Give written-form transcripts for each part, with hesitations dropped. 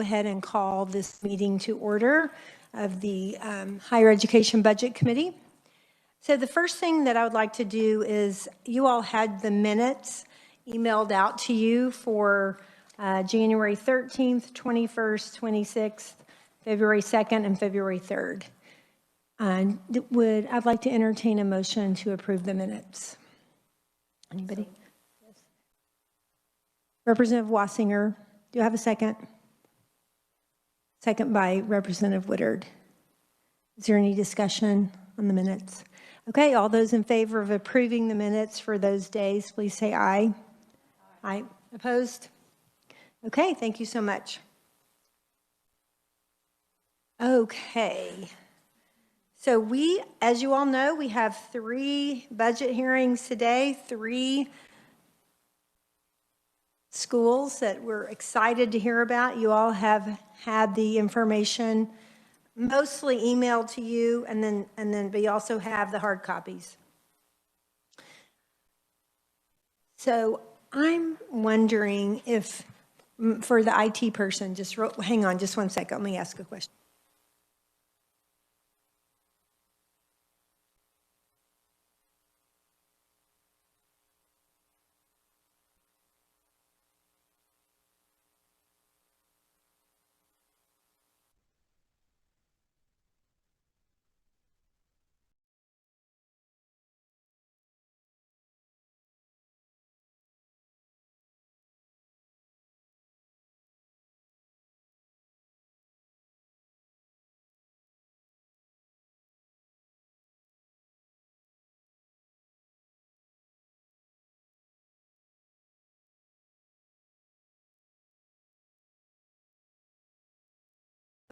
ahead and call this meeting to order of the Higher Education Budget Committee. So the first thing that I would like to do is, you all had the minutes emailed out to you for January 13th, 21st, 26th, February 2nd, and February 3rd. I'd like to entertain a motion to approve the minutes. Anybody? Yes. Representative Wassinger, do you have a second? Second by Representative Woodard. Is there any discussion on the minutes? Okay, all those in favor of approving the minutes for those days, please say aye. Aye. Opposed? Okay, thank you so much. Okay. So as you all know, we have 3 budget hearings today, 3 schools that we're excited to hear about. You all have had the information mostly emailed to you, and then we also have the hard copies. So I'm wondering if, for the IT person, hang on just one second, let me ask a question.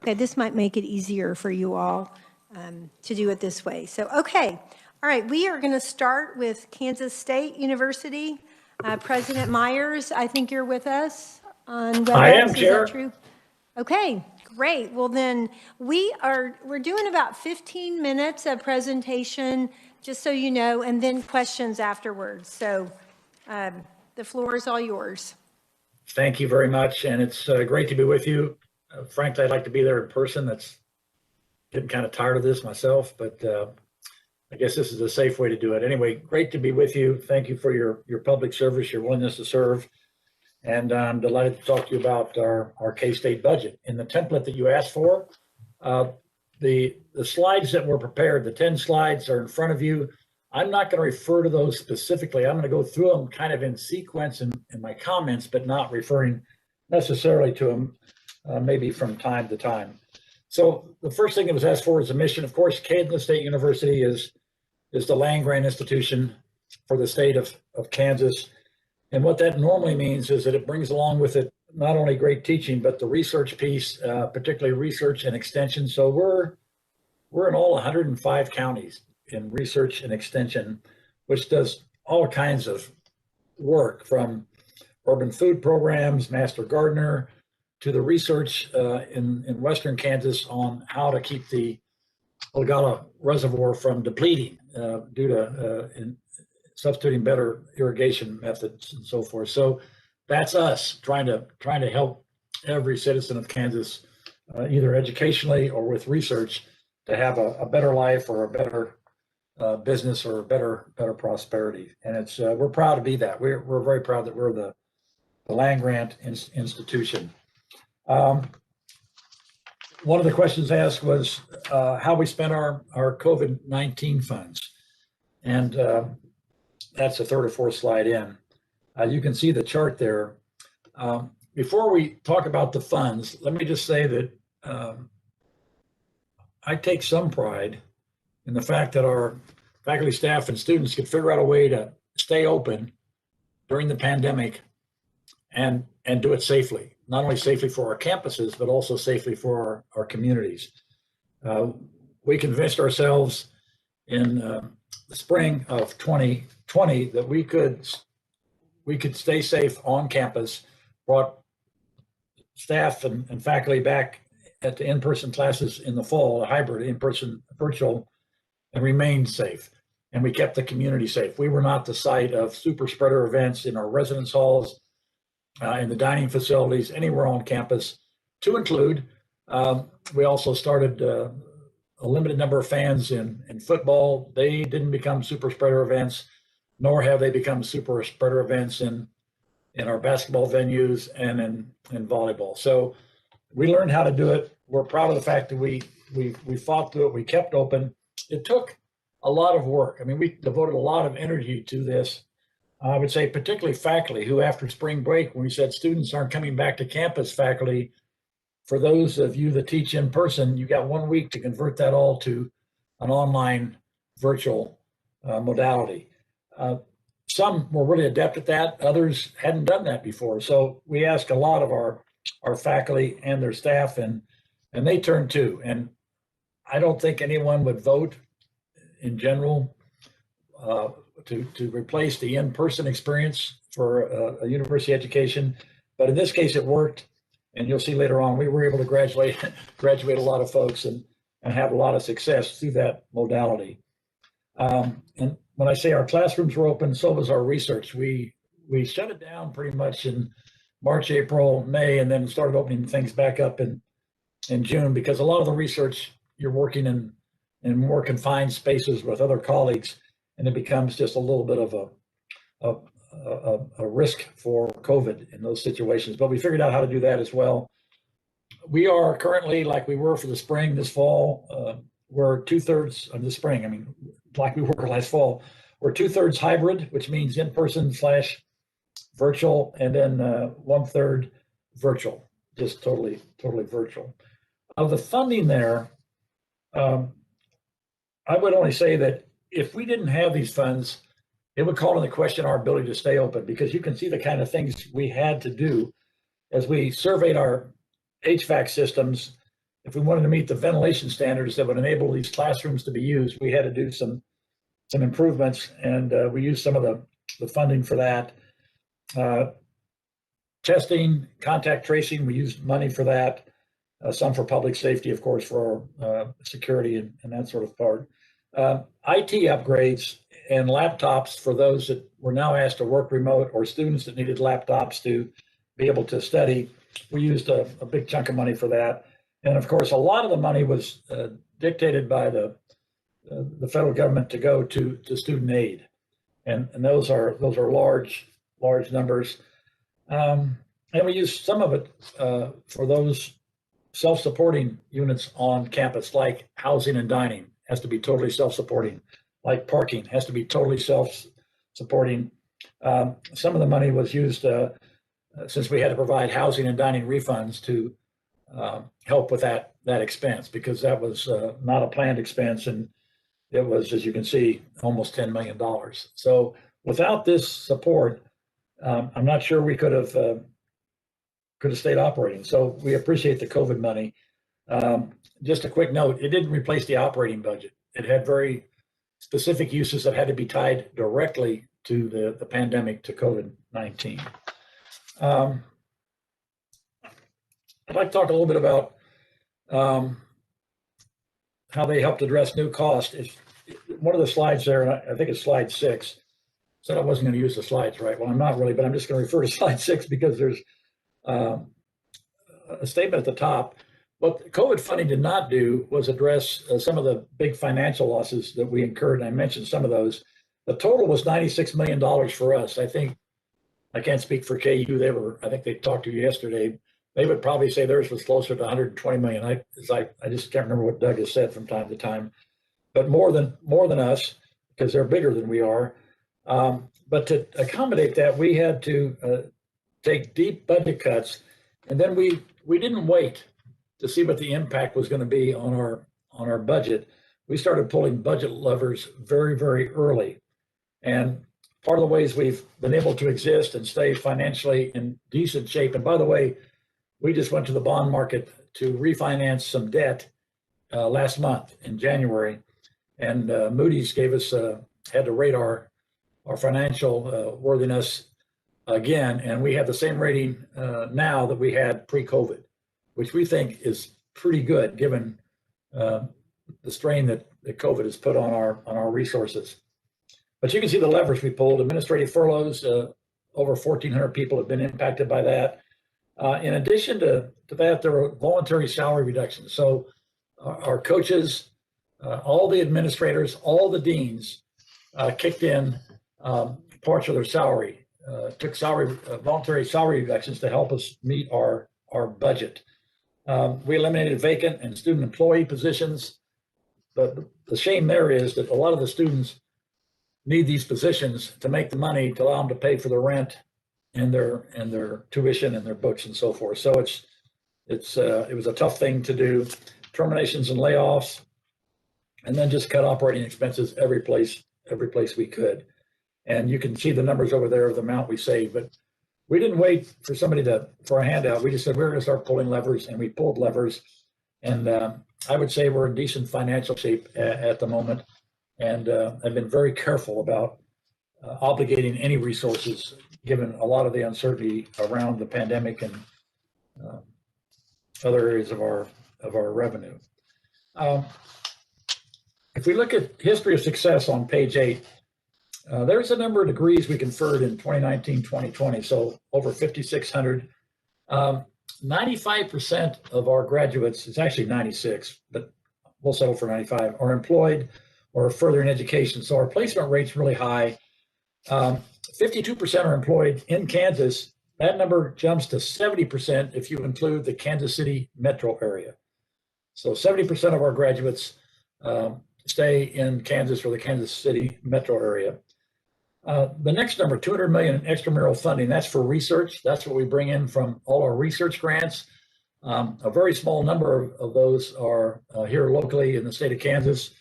Okay, this might make it easier for you all to do it this way. So, okay. All right, we are going to start with Kansas State University. President Myers, I think you're with us on WebEx. I am, Chair. Is that true? Okay, great. Well, then we're doing about 15 minutes of presentation, just so you know, and then questions afterwards. So the floor is all yours. Thank you very much, and it's great to be with you. Frankly, I'd like to be there in person. That's getting kind of tired of this myself, but I guess this is a safe way to do it. Anyway, great to be with you. Thank you for your public service, your willingness to serve, and I'm delighted to talk to you about our K-State budget. In the template that you asked for, the slides that were prepared, the 10 slides are in front of you. I'm not going to refer to those specifically. I'm going to go through them kind of in sequence in my comments, but not referring necessarily to them. Maybe from time to time. So the first thing that was asked for is a mission. Of course, Kansas State University is the land-grant institution for the state of Kansas. And what that normally means is that it brings along with it not only great teaching, but the research piece, particularly research and extension. So we're in all 105 counties in research and extension, which does all kinds of work, from urban food programs, master gardener, to the research in Western Kansas on how to keep the Ogallala Reservoir from depleting due to substituting better irrigation methods and so forth. So that's us trying to help every citizen of Kansas, either educationally or with research, to have a better life or a better business or a better prosperity. And it's we're proud to be that. We're very proud that we're the land grant institution. One of the questions asked was how we spent our COVID-19 funds. And that's the 3rd or 4th slide in. You can see the chart there. Before we talk about the funds, let me just say that I take some pride in the fact that our faculty, staff, and students could figure out a way to stay open during the pandemic and do it safely. Not only safely for our campuses, but also safely for our communities. We convinced ourselves in the spring of 2020 that we could stay safe on campus, brought staff and faculty back at the in-person classes in the fall, a hybrid in-person virtual, and remained safe. And we kept the community safe. We were not the site of super spreader events in our residence halls, in the dining facilities, anywhere on campus. to include, we also started a limited number of fans in football. They didn't become super spreader events, nor have they become super spreader events in our basketball venues and in volleyball. So we learned how to do it. We're proud of the fact that we fought through it. We kept open. It took a lot of work. I mean, we devoted a lot of energy to this. I would say particularly faculty who, after spring break, when we said students aren't coming back to campus, faculty, for those of you that teach in person, you got 1 week to convert that all to an online virtual modality. Some were really adept at that. Others hadn't done that before. So we asked a lot of our faculty and their staff, and they turned to. And I don't think anyone would vote in general to replace the in-person experience for a university education. But in this case, it worked. And you'll see later on, we were able to graduate a lot of folks and have a lot of success through that modality. And when I say our classrooms were open, so was our research. We shut it down pretty much in March, April, May, and then started opening things back up in June, because a lot of the research, you're working in more confined spaces with other colleagues, and it becomes just a little bit of a risk for COVID in those situations. But we figured out how to do that as well. We are currently, like we were for the spring, this fall, we're 2/3 of the spring. I mean, like we were last fall, we're 2/3 hybrid, which means in-person / virtual, and then 1/3 virtual, just totally virtual. Of the funding there, I would only say that if we didn't have these funds, it would call into question our ability to stay open, because you can see the kind of things we had to do as we surveyed our HVAC systems. If we wanted to meet the ventilation standards that would enable these classrooms to be used, we had to do some improvements, and we used some of the funding for that. Testing, contact tracing, we used money for that. Some for public safety, of course, for security and that sort of part. IT upgrades and laptops for those that were now asked to work remote, or students that needed laptops to be able to study. We used a big chunk of money for that. And of course, a lot of the money was dictated by the federal government to go to student aid. And those are large numbers. And we used some of it for those self-supporting units on campus, like housing and dining has to be totally self-supporting, like parking has to be totally self-supporting. Some of the money was used, since we had to provide housing and dining refunds, to help with that expense, because that was not a planned expense, and it was, as you can see, almost $10 million. So without this support, I'm not sure we could have stayed operating. So we appreciate the COVID money. Just a quick note, it didn't replace the operating budget. It had very specific uses that had to be tied directly to the pandemic, to COVID-19. I'd like to talk a little bit about how they helped address new cost. One of the slides there, and I think it's slide 6, said I wasn't going to use the slides, right? Well, I'm not really, but I'm just going to refer to slide 6 because there's a statement at the top. What COVID funding did not do was address some of the big financial losses that we incurred, and I mentioned some of those. The total was $96 million for us. I think, I can't speak for KU, I think they talked to you yesterday. They would probably say theirs was closer to 120 million. I just can't remember what Doug has said from time to time, but more than us, because they're bigger than we are. But to accommodate that, we had to take deep budget cuts, and then we didn't wait to see what the impact was going to be on our budget. We started pulling budget levers very, very early. And part of the ways we've been able to exist and stay financially in decent shape, and by the way, we just went to the bond market to refinance some debt last month in January, and Moody's gave us, had to rate our financial worthiness again, and we have the same rating now that we had pre-COVID, which we think is pretty good given the strain that COVID has put on our resources. But you can see the levers we pulled. Administrative furloughs, over 1,400 people have been impacted by that. In addition to that, there were voluntary salary reductions. So our coaches, all the administrators, all the deans kicked in parts of their salary, took voluntary salary reductions to help us meet our budget. We eliminated vacant and student employee positions, but the shame there is that a lot of the students need these positions to make the money to allow them to pay for their rent and their tuition and their books and so forth. So it was a tough thing to do. Terminations and layoffs, and then just cut operating expenses every place we could. And you can see the numbers over there of the amount we saved. But we didn't wait for for a handout. We just said we're going to start pulling levers, and we pulled levers. And I would say we're in decent financial shape at the moment. And I've been very careful about obligating any resources, given a lot of the uncertainty around the pandemic and other areas of our revenue. If we look at history of success on page 8, there's a number of degrees we conferred in 2019, 2020, so over 5,600. 95% of our graduates, it's actually 96, but we'll settle for 95, are employed or further in education. So our placement rate's really high. 52% are employed in Kansas. That number jumps to 70% if you include the Kansas City metro area. So 70% of our graduates stay in Kansas or the Kansas City metro area. The next number, 200 million in extramural funding, that's for research. That's what we bring in from all our research grants. A very small number of those are here locally in the state of Kansas,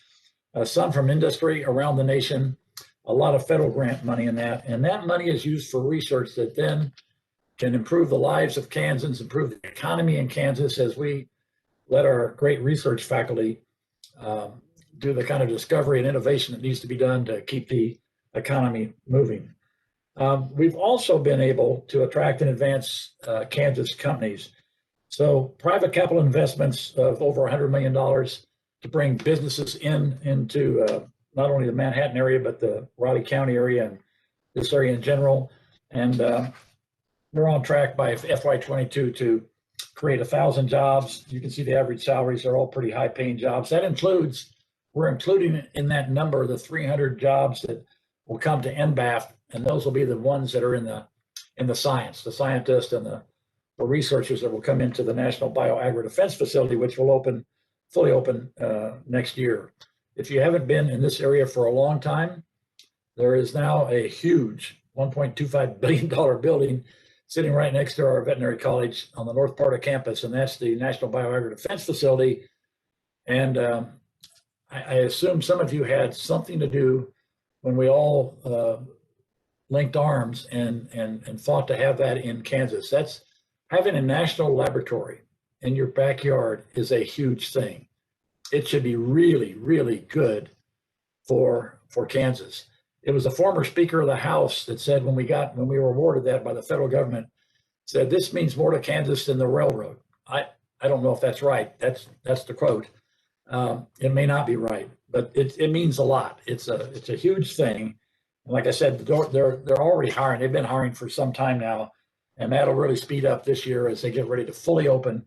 some from industry around the nation, a lot of federal grant money in that. And that money is used for research that then can improve the lives of Kansans, improve the economy in Kansas as we let our great research faculty do the kind of discovery and innovation that needs to be done to keep the economy moving. We've also been able to attract and advance Kansas companies. So private capital investments of over $100 million to bring businesses into not only the Manhattan area, but the Raleigh County area and this area in general. And we're on track by FY22 to create 1,000 jobs. You can see the average salaries are all pretty high paying jobs. That includes, we're including in that number the 300 jobs that will come to NBAF, and those will be the ones that are in the science, the scientists and the researchers that will come into the National Bio-Agri-Defense Facility, which will fully open next year. If you haven't been in this area for a long time, there is now a huge $1.25 billion building sitting right next to our veterinary college on the north part of campus, and that's the National Bio-Agri-Defense Facility. And I assume some of you had something to do when we all linked arms and fought to have that in Kansas. That's having a national laboratory in your backyard is a huge thing. It should be really, really good for Kansas. It was a former Speaker of the House that said when we were awarded that by the federal government, said this means more to Kansas than the railroad. I don't know if that's right. That's the quote. It may not be right, but it means a lot. It's a huge thing. And like I said, they're already hiring. They've been hiring for some time now, and that'll really speed up this year as they get ready to fully open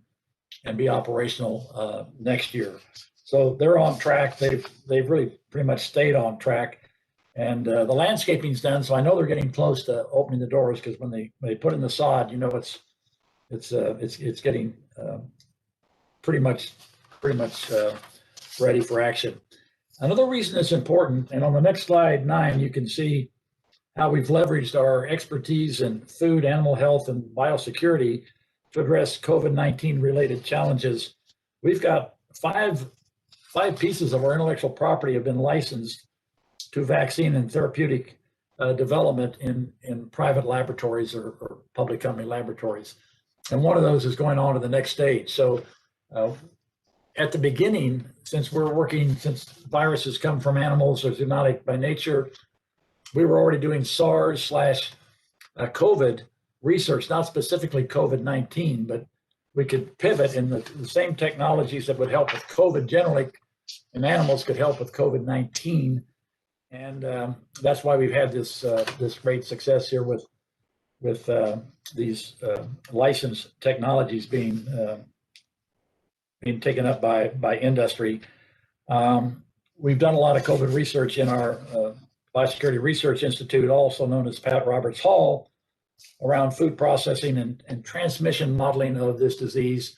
and be operational next year. So they're on track. They've really pretty much stayed on track. And the landscaping's done, so I know they're getting close to opening the doors, because when they put in the sod, you know it's getting pretty much ready for action. Another reason it's important, and on the next slide 9, you can see how we've leveraged our expertise in food, animal health, and biosecurity to address COVID-19 related challenges. We've got five pieces of our intellectual property have been licensed to vaccine and therapeutic development in private laboratories or public company laboratories. And one of those is going on to the next stage. So at the beginning, since viruses come from animals, or zoonotic by nature, we were already doing SARS/COVID research, not specifically COVID-19, but we could pivot in the same technologies that would help with COVID generally, and animals could help with COVID-19. And that's why we've had this great success here with with these licensed technologies being taken up by industry. We've done a lot of COVID research in our Biosecurity Research Institute, also known as Pat Roberts Hall, around food processing and transmission modeling of this disease.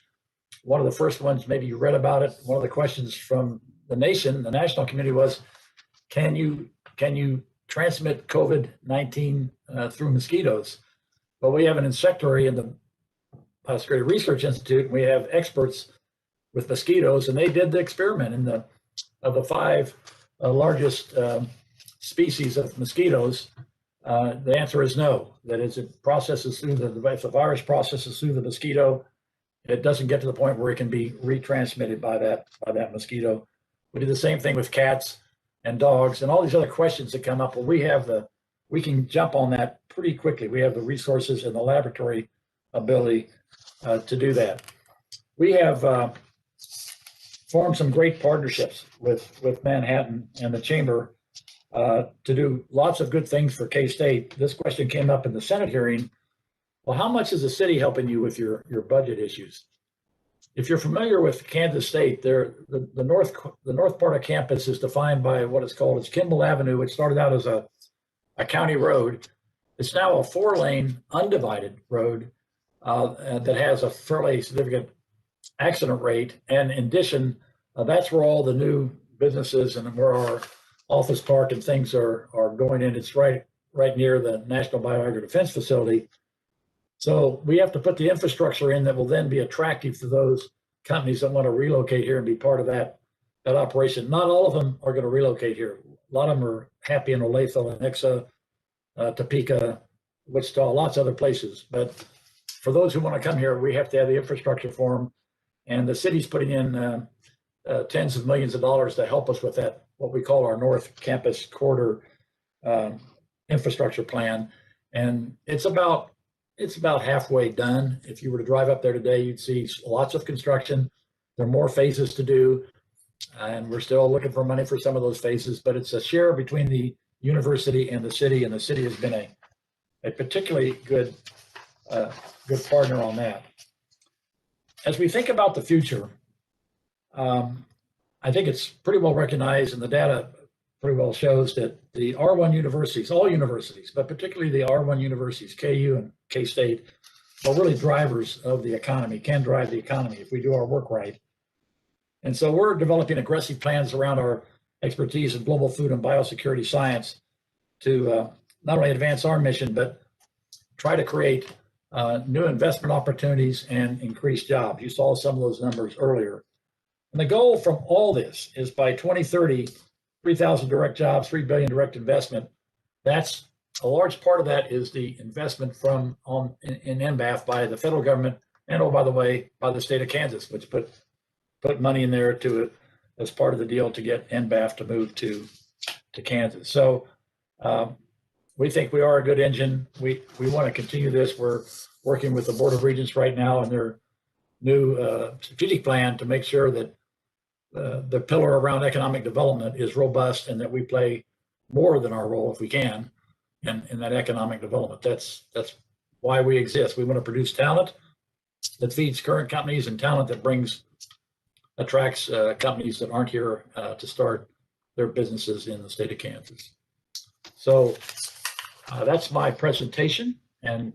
One of the first ones, maybe you read about it, one of the questions from the national community was, can you transmit COVID-19 through mosquitoes? Well, we have an insectary in the Biosecurity Research Institute, and we have experts with mosquitoes, and they did the experiment of the 5 largest species of mosquitoes. The answer is no. That is, it processes through if the virus processes through the mosquito, it doesn't get to the point where it can be retransmitted by that mosquito. We do the same thing with cats and dogs and all these other questions that come up. Well, we can jump on that pretty quickly. We have the resources and the laboratory ability to do that. We have formed some great partnerships with Manhattan and the Chamber to do lots of good things for K-State. This question came up in the Senate hearing. Well, how much is the city helping you with your budget issues? If you're familiar with Kansas State, the north part of campus is defined by what is called as Kimball Avenue, which started out as a county road. It's now a 4-lane undivided road that has a fairly significant accident rate. And in addition, that's where all the new businesses and where our office park and things are going in. It's right near the National Bioagro Defense Facility. So we have to put the infrastructure in that will then be attractive to those companies that want to relocate here and be part of that operation. Not all of them are going to relocate here. A lot of them are happy in Olathe, Lenexa, Topeka, Wichita, lots of other places. But for those who want to come here, we have to have the infrastructure for them. And the city's putting in tens of millions of dollars to help us with that, what we call our North Campus Corridor infrastructure plan. And it's about halfway done. If you were to drive up there today, you'd see lots of construction. There are more phases to do, and we're still looking for money for some of those phases, but it's a share between the university and the city has been a particularly good partner on that. As we think about the future, I think it's pretty well recognized, and the data pretty well shows that the R1 universities, all universities, but particularly the R1 universities, KU and K-State, are really drivers of the economy, can drive the economy if we do our work right. And so we're developing aggressive plans around our expertise in global food and biosecurity science to not only advance our mission, but try to create new investment opportunities and increase jobs. You saw some of those numbers earlier. And the goal from all this is by 2030, 3,000 direct jobs, 3 billion direct investment. That's a large part of that is the investment in NBAF by the federal government, and oh, by the way, by the state of Kansas, which put money in there as part of the deal to get NBAF to move to Kansas. So we think we are a good engine. We want to continue this. We're working with the Board of Regents right now and their new strategic plan to make sure that the pillar around economic development is robust and that we play more than our role if we can in that economic development. That's why we exist. We want to produce talent that feeds current companies and talent that attracts companies that aren't here to start their businesses in the state of Kansas. So that's my presentation, and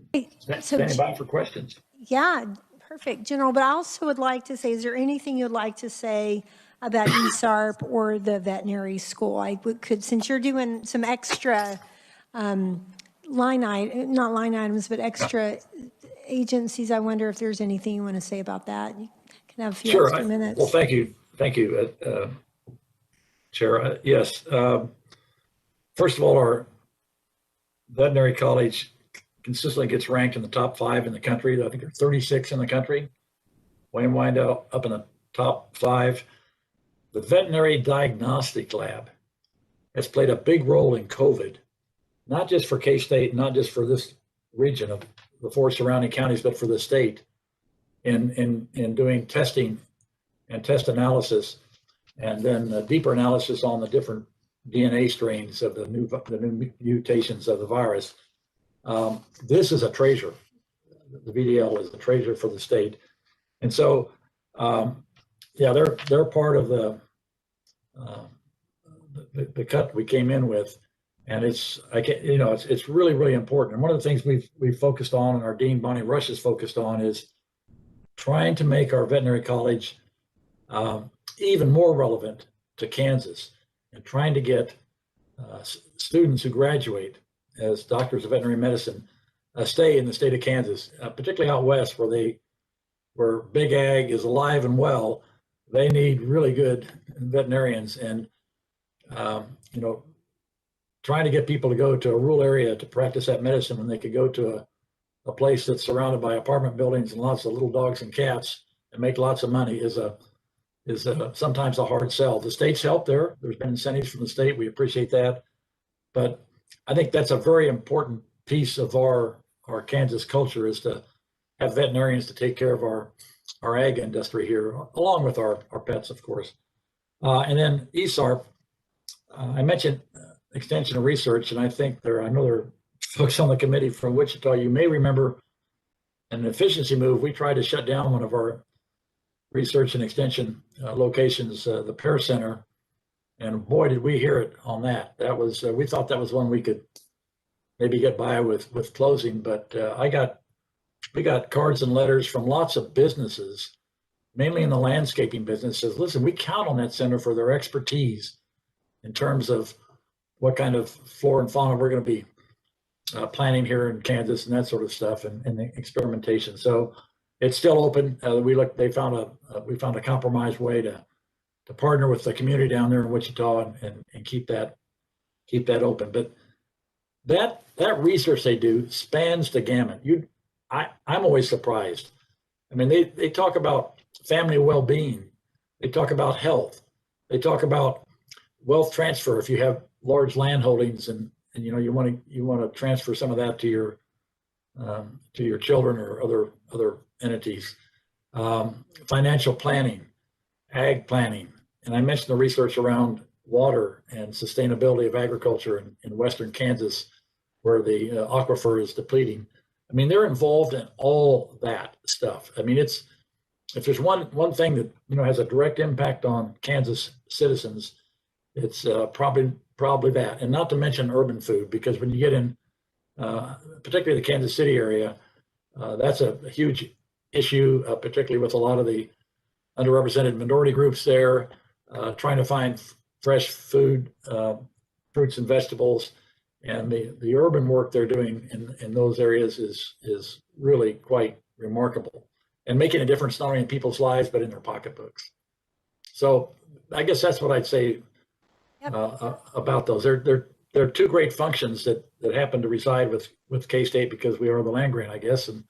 standing by for questions. Yeah, perfect, General. But I also would like to say, is there anything you'd like to say about ESARP or the veterinary school? Since you're doing some extra not line items, but extra agencies, I wonder if there's anything you want to say about that. You can have a few extra minutes. Well, thank you, Chair. Yes. First of all, our veterinary college consistently gets ranked in the top 5 in the country. I think there's 36 in the country. Wayne Wyandotte up in the top 5. The Veterinary Diagnostic Lab has played a big role in COVID, not just for K-State, not just for this region of the 4 surrounding counties, but for the state in doing testing and test analysis, and then deeper analysis on the different DNA strains of the new mutations of the virus. This is a treasure. The VDL is a treasure for the state. And so, yeah, they're part of the cut we came in with. And it's really, really important. And one of the things we've focused on, and our Dean Bonnie Rush is focused on, is trying to make our veterinary college even more relevant to Kansas, and trying to get students who graduate as doctors of veterinary medicine stay in the state of Kansas, particularly out west where big ag is alive and well. They need really good veterinarians, and trying to get people to go to a rural area to practice that medicine when they could go to a place that's surrounded by apartment buildings and lots of little dogs and cats and make lots of money is sometimes a hard sell. The state's helped there. There's been incentives from the state. We appreciate that. But I think that's a very important piece of our Kansas culture, is to have veterinarians to take care of our ag industry here, along with our pets, of course. And then ESARP, I mentioned extension of research, and I know there are folks on the committee from Wichita. You may remember an efficiency move. We tried to shut down one of our research and extension locations, the Pear Center, and boy, did we hear it on that. That was we thought that was one we could maybe get by with closing, but we got cards and letters from lots of businesses, mainly in the landscaping business, says, listen, we count on that center for their expertise in terms of what kind of flora and fauna we're going to be planting here in Kansas and that sort of stuff, and the experimentation. So it's still open. We found a compromised way to partner with the community down there in Wichita and keep that open. But that research they do spans the gamut. I'm always surprised. I mean, they talk about family well-being. They talk about health. They talk about wealth transfer. If you have large land holdings and you want to transfer some of that to your children or other entities. Financial planning, ag planning, and I mentioned the research around water and sustainability of agriculture in western Kansas, where the aquifer is depleting. I mean, they're involved in all that stuff. I mean, if there's one thing that has a direct impact on Kansas citizens, it's probably that, and not to mention urban food, because when you get in, particularly the Kansas City area, that's a huge issue, particularly with a lot of the underrepresented minority groups there, trying to find fresh food, fruits and vegetables, and the urban work they're doing in those areas is really quite remarkable, and making a difference not only in people's lives but in their pocketbooks. So I guess that's what I'd say. Yep. About those. They're two great functions that happen to reside with K-State because we are the land grant, I guess, and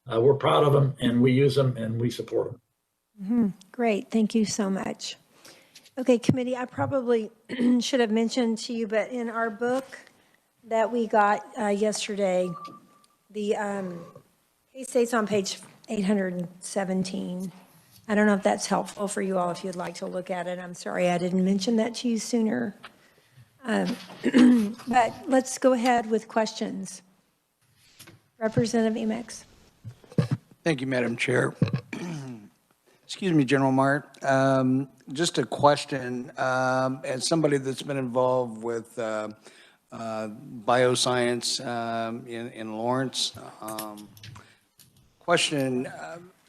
we're proud of them, and we use them, and we support them. Mm-hmm. Great, thank you so much. Okay, committee, I probably should have mentioned to you, but in our book that we got yesterday, the K-State's on page 817. I don't know if that's helpful for you all, if you'd like to look at it. I'm sorry I didn't mention that to you sooner. But let's go ahead with questions. Representative Emick's. Thank you, Madam Chair. Excuse me, General Mart. Just a question. As somebody that's been involved with bioscience in Lawrence, question,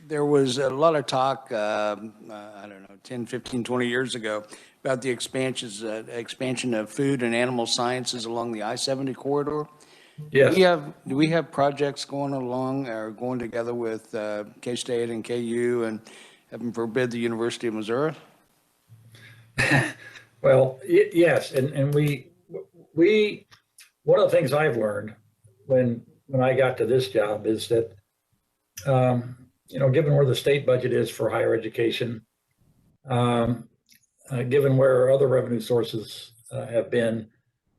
there was a lot of talk, I don't know, 10, 15, 20 years ago about the expansion of food and animal sciences along the I-70 corridor. Yes. Do we have projects going along or going together with K-State and KU and, heaven forbid, the University of Missouri? Well, yes, and we one of the things I've learned when I got to this job is that given where the state budget is for higher education, given where other revenue sources have been,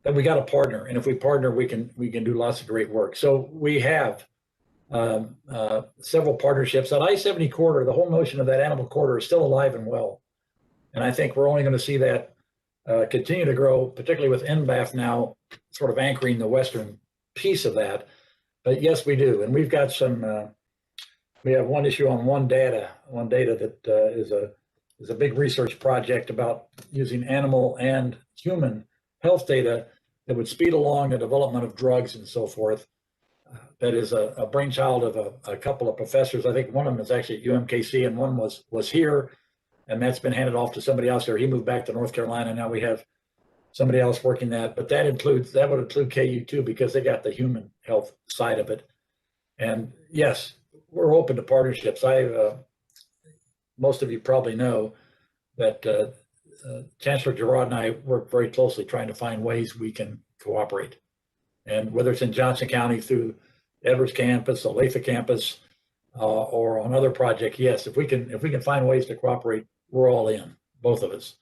that we got to partner, and if we partner, we can do lots of great work. So we have several partnerships. That I-70 corridor, the whole notion of that animal corridor is still alive and well, and I think we're only going to see that continue to grow, particularly with NBAF now sort of anchoring the western piece of that. But yes, we do. And we've got some, we have one issue on one data that is a big research project about using animal and human health data that would speed along the development of drugs and so forth. That is a brainchild of a couple of professors. I think one of them is actually at UMKC and one was here, and that's been handed off to somebody else there. He moved back to North Carolina. Now we have somebody else working that, but that would include KU too, because they got the human health side of it. And yes, we're open to partnerships. Most of you probably know that Chancellor Gerard and I work very closely trying to find ways we can cooperate. And whether it's in Johnson County through Edwards campus, Olathe campus, or on other projects, yes, if we can find ways to cooperate, we're all in, both of us.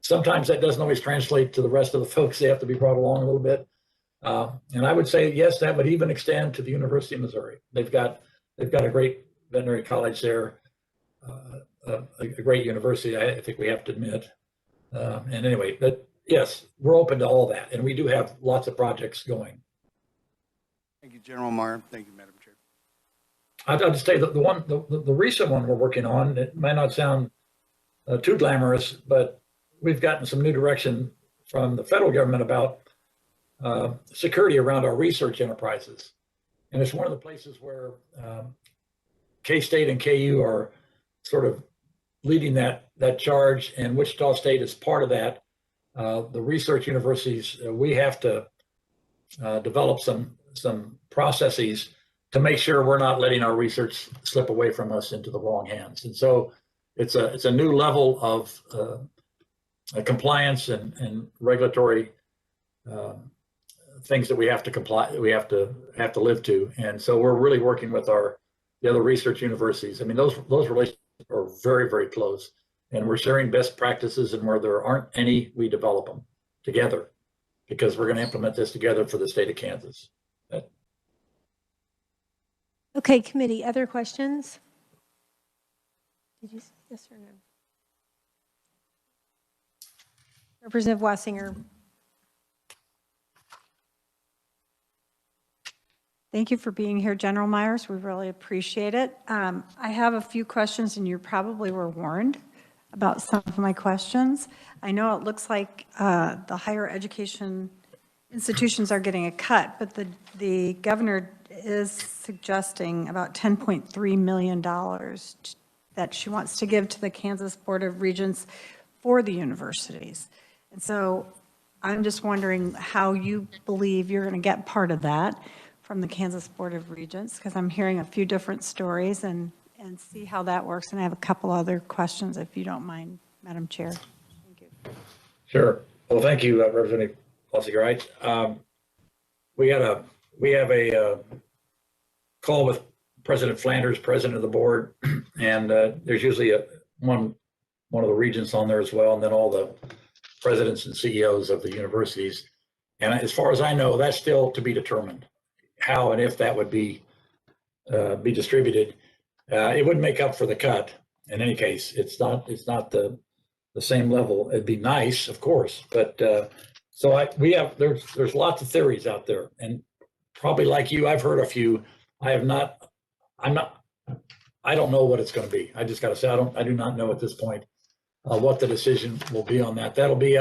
Sometimes that doesn't always translate to the rest of the folks. They have to be brought along a little bit. And I would say, yes, that would even extend to the University of Missouri. They've got a great veterinary college there, a great university, I think we have to admit. And anyway, but yes, we're open to all that. And we do have lots of projects going. Thank you, General Meyer. Thank you, Madam Chair. I'll just say that the recent one we're working on, it might not sound too glamorous, but we've gotten some new direction from the federal government about security around our research enterprises. And it's one of the places where K-State and KU are sort of leading that charge, and Wichita State is part of that. The research universities, we have to develop some processes to make sure we're not letting our research slip away from us into the wrong hands. And so it's a new level of compliance and regulatory things that we have to live to. And so we're really working with the other research universities. I mean, those relationships are very, very close, and we're sharing best practices, and where there aren't any, we develop them together, because we're going to implement this together for the state of Kansas. Okay, committee, other questions? Did you say yes or no? Representative Wassinger. Thank you for being here, General Myers. We really appreciate it. I have a few questions, and you probably were warned about some of my questions. I know it looks like the higher education institutions are getting a cut, but the governor is suggesting about $10.3 million that she wants to give to the Kansas Board of Regents for the universities. And so I'm just wondering how you believe you're going to get part of that from the Kansas Board of Regents, because I'm hearing a few different stories, and see how that works. And I have a couple other questions, if you don't mind, Madam Chair. Thank you. Sure. Well, thank you, Representative Wassinger. We have a call with President Flanders, president of the board, and there's usually one of the regents on there as well, and then all the presidents and CEOs of the universities. And as far as I know, that's still to be determined, how and if that would be distributed. It wouldn't make up for the cut in any case. It's not the same level. It'd be nice, of course, but there's lots of theories out there, and probably like you, I've heard a few. I don't know what it's going to be. I just got to say, I do not know at this point what the decision will be on that. That'll be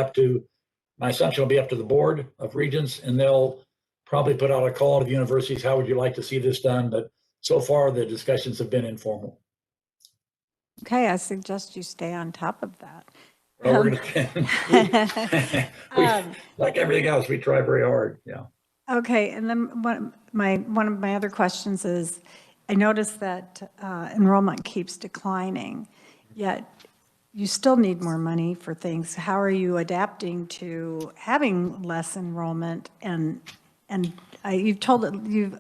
my assumption will be up to the Board of Regents, and they'll probably put out a call to the universities. How would you like to see this done? But so far, the discussions have been informal. Okay, I suggest you stay on top of that. Well, we're gonna, like everything else, we try very hard. Yeah. Okay, and then one of my other questions is, I noticed that enrollment keeps declining, yet you still need more money for things. How are you adapting to having less enrollment? And you've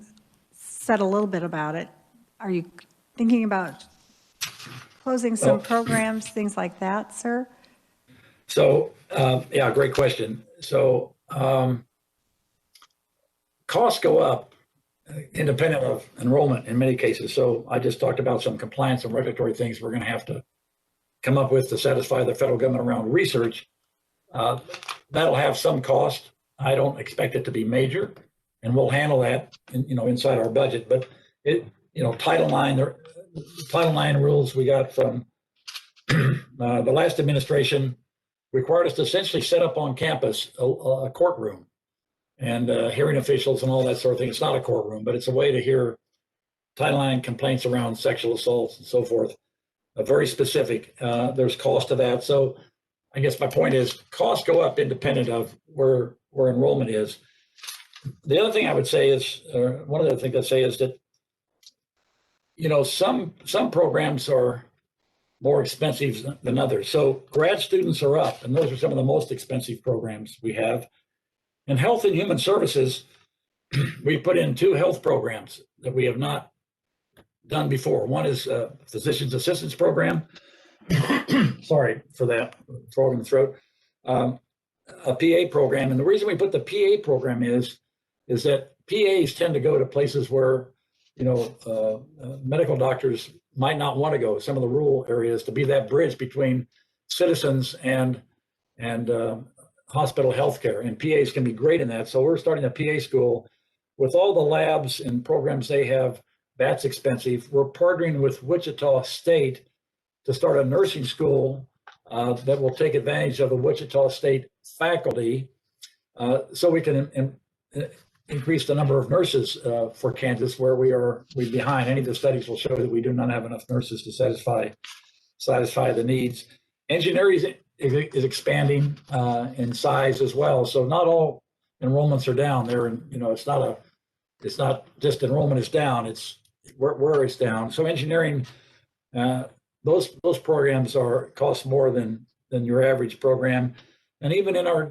said a little bit about it. Are you thinking about closing some programs, things like that, sir? So, yeah, great question. So, costs go up independent of enrollment in many cases. So I just talked about some compliance and regulatory things we're going to have to come up with to satisfy the federal government around research. That'll have some cost. I don't expect it to be major. and we'll handle that, inside our budget. But Title IX rules we got from the last administration required us to essentially set up on campus a courtroom and hearing officials and all that sort of thing. It's not a courtroom, but it's a way to hear Title IX complaints around sexual assaults and so forth. Very specific. There's cost to that. So I guess my point is costs go up independent of where enrollment is. The other thing I would say is, one of the things I'd say is that, some programs are more expensive than others. So grad students are up, and those are some of the most expensive programs we have. In Health and Human Services, we put in 2 health programs that we have not done before. One is a Physician's Assistance Program. Sorry for that, frog in the throat. A PA program. And the reason we put the PA program is that PAs tend to go to places where, medical doctors might not want to go, some of the rural areas, to be that bridge between citizens and hospital healthcare. And PAs can be great in that. So we're starting a PA school with all the labs and programs they have. That's expensive. We're partnering with Wichita State to start a nursing school that will take advantage of the Wichita State faculty, so we can increase the number of nurses for Kansas, where we're behind. Any of the studies will show that we do not have enough nurses to satisfy the needs. Engineering is expanding in size as well. So not all enrollments are down there. It's not just enrollment is down. It's where it's down. So engineering, those programs cost more than your average program. And even in our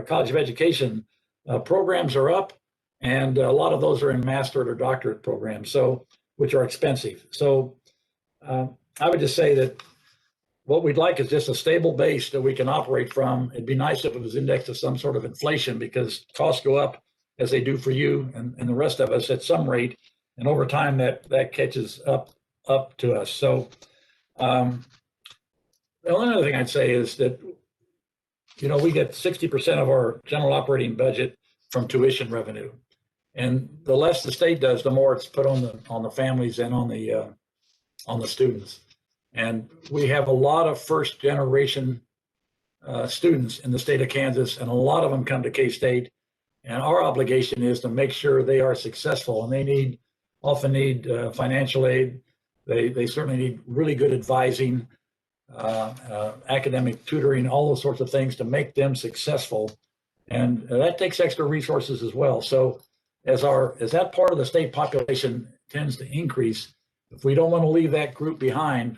College of Education, programs are up, and a lot of those are in masterate or doctorate programs, which are expensive. So I would just say that what we'd like is just a stable base that we can operate from. It'd be nice if it was indexed to some sort of inflation, because costs go up as they do for you and the rest of us at some rate, and over time that catches up to us. So the only other thing I'd say is that we get 60% of our general operating budget from tuition revenue, and the less the state does, the more it's put on the families and on the students. And we have a lot of first generation students in the state of Kansas, and a lot of them come to K-State. And our obligation is to make sure they are successful, and they often need financial aid. They certainly need really good advising, academic tutoring, all those sorts of things to make them successful. And that takes extra resources as well. So as that part of the state population tends to increase, if we don't want to leave that group behind,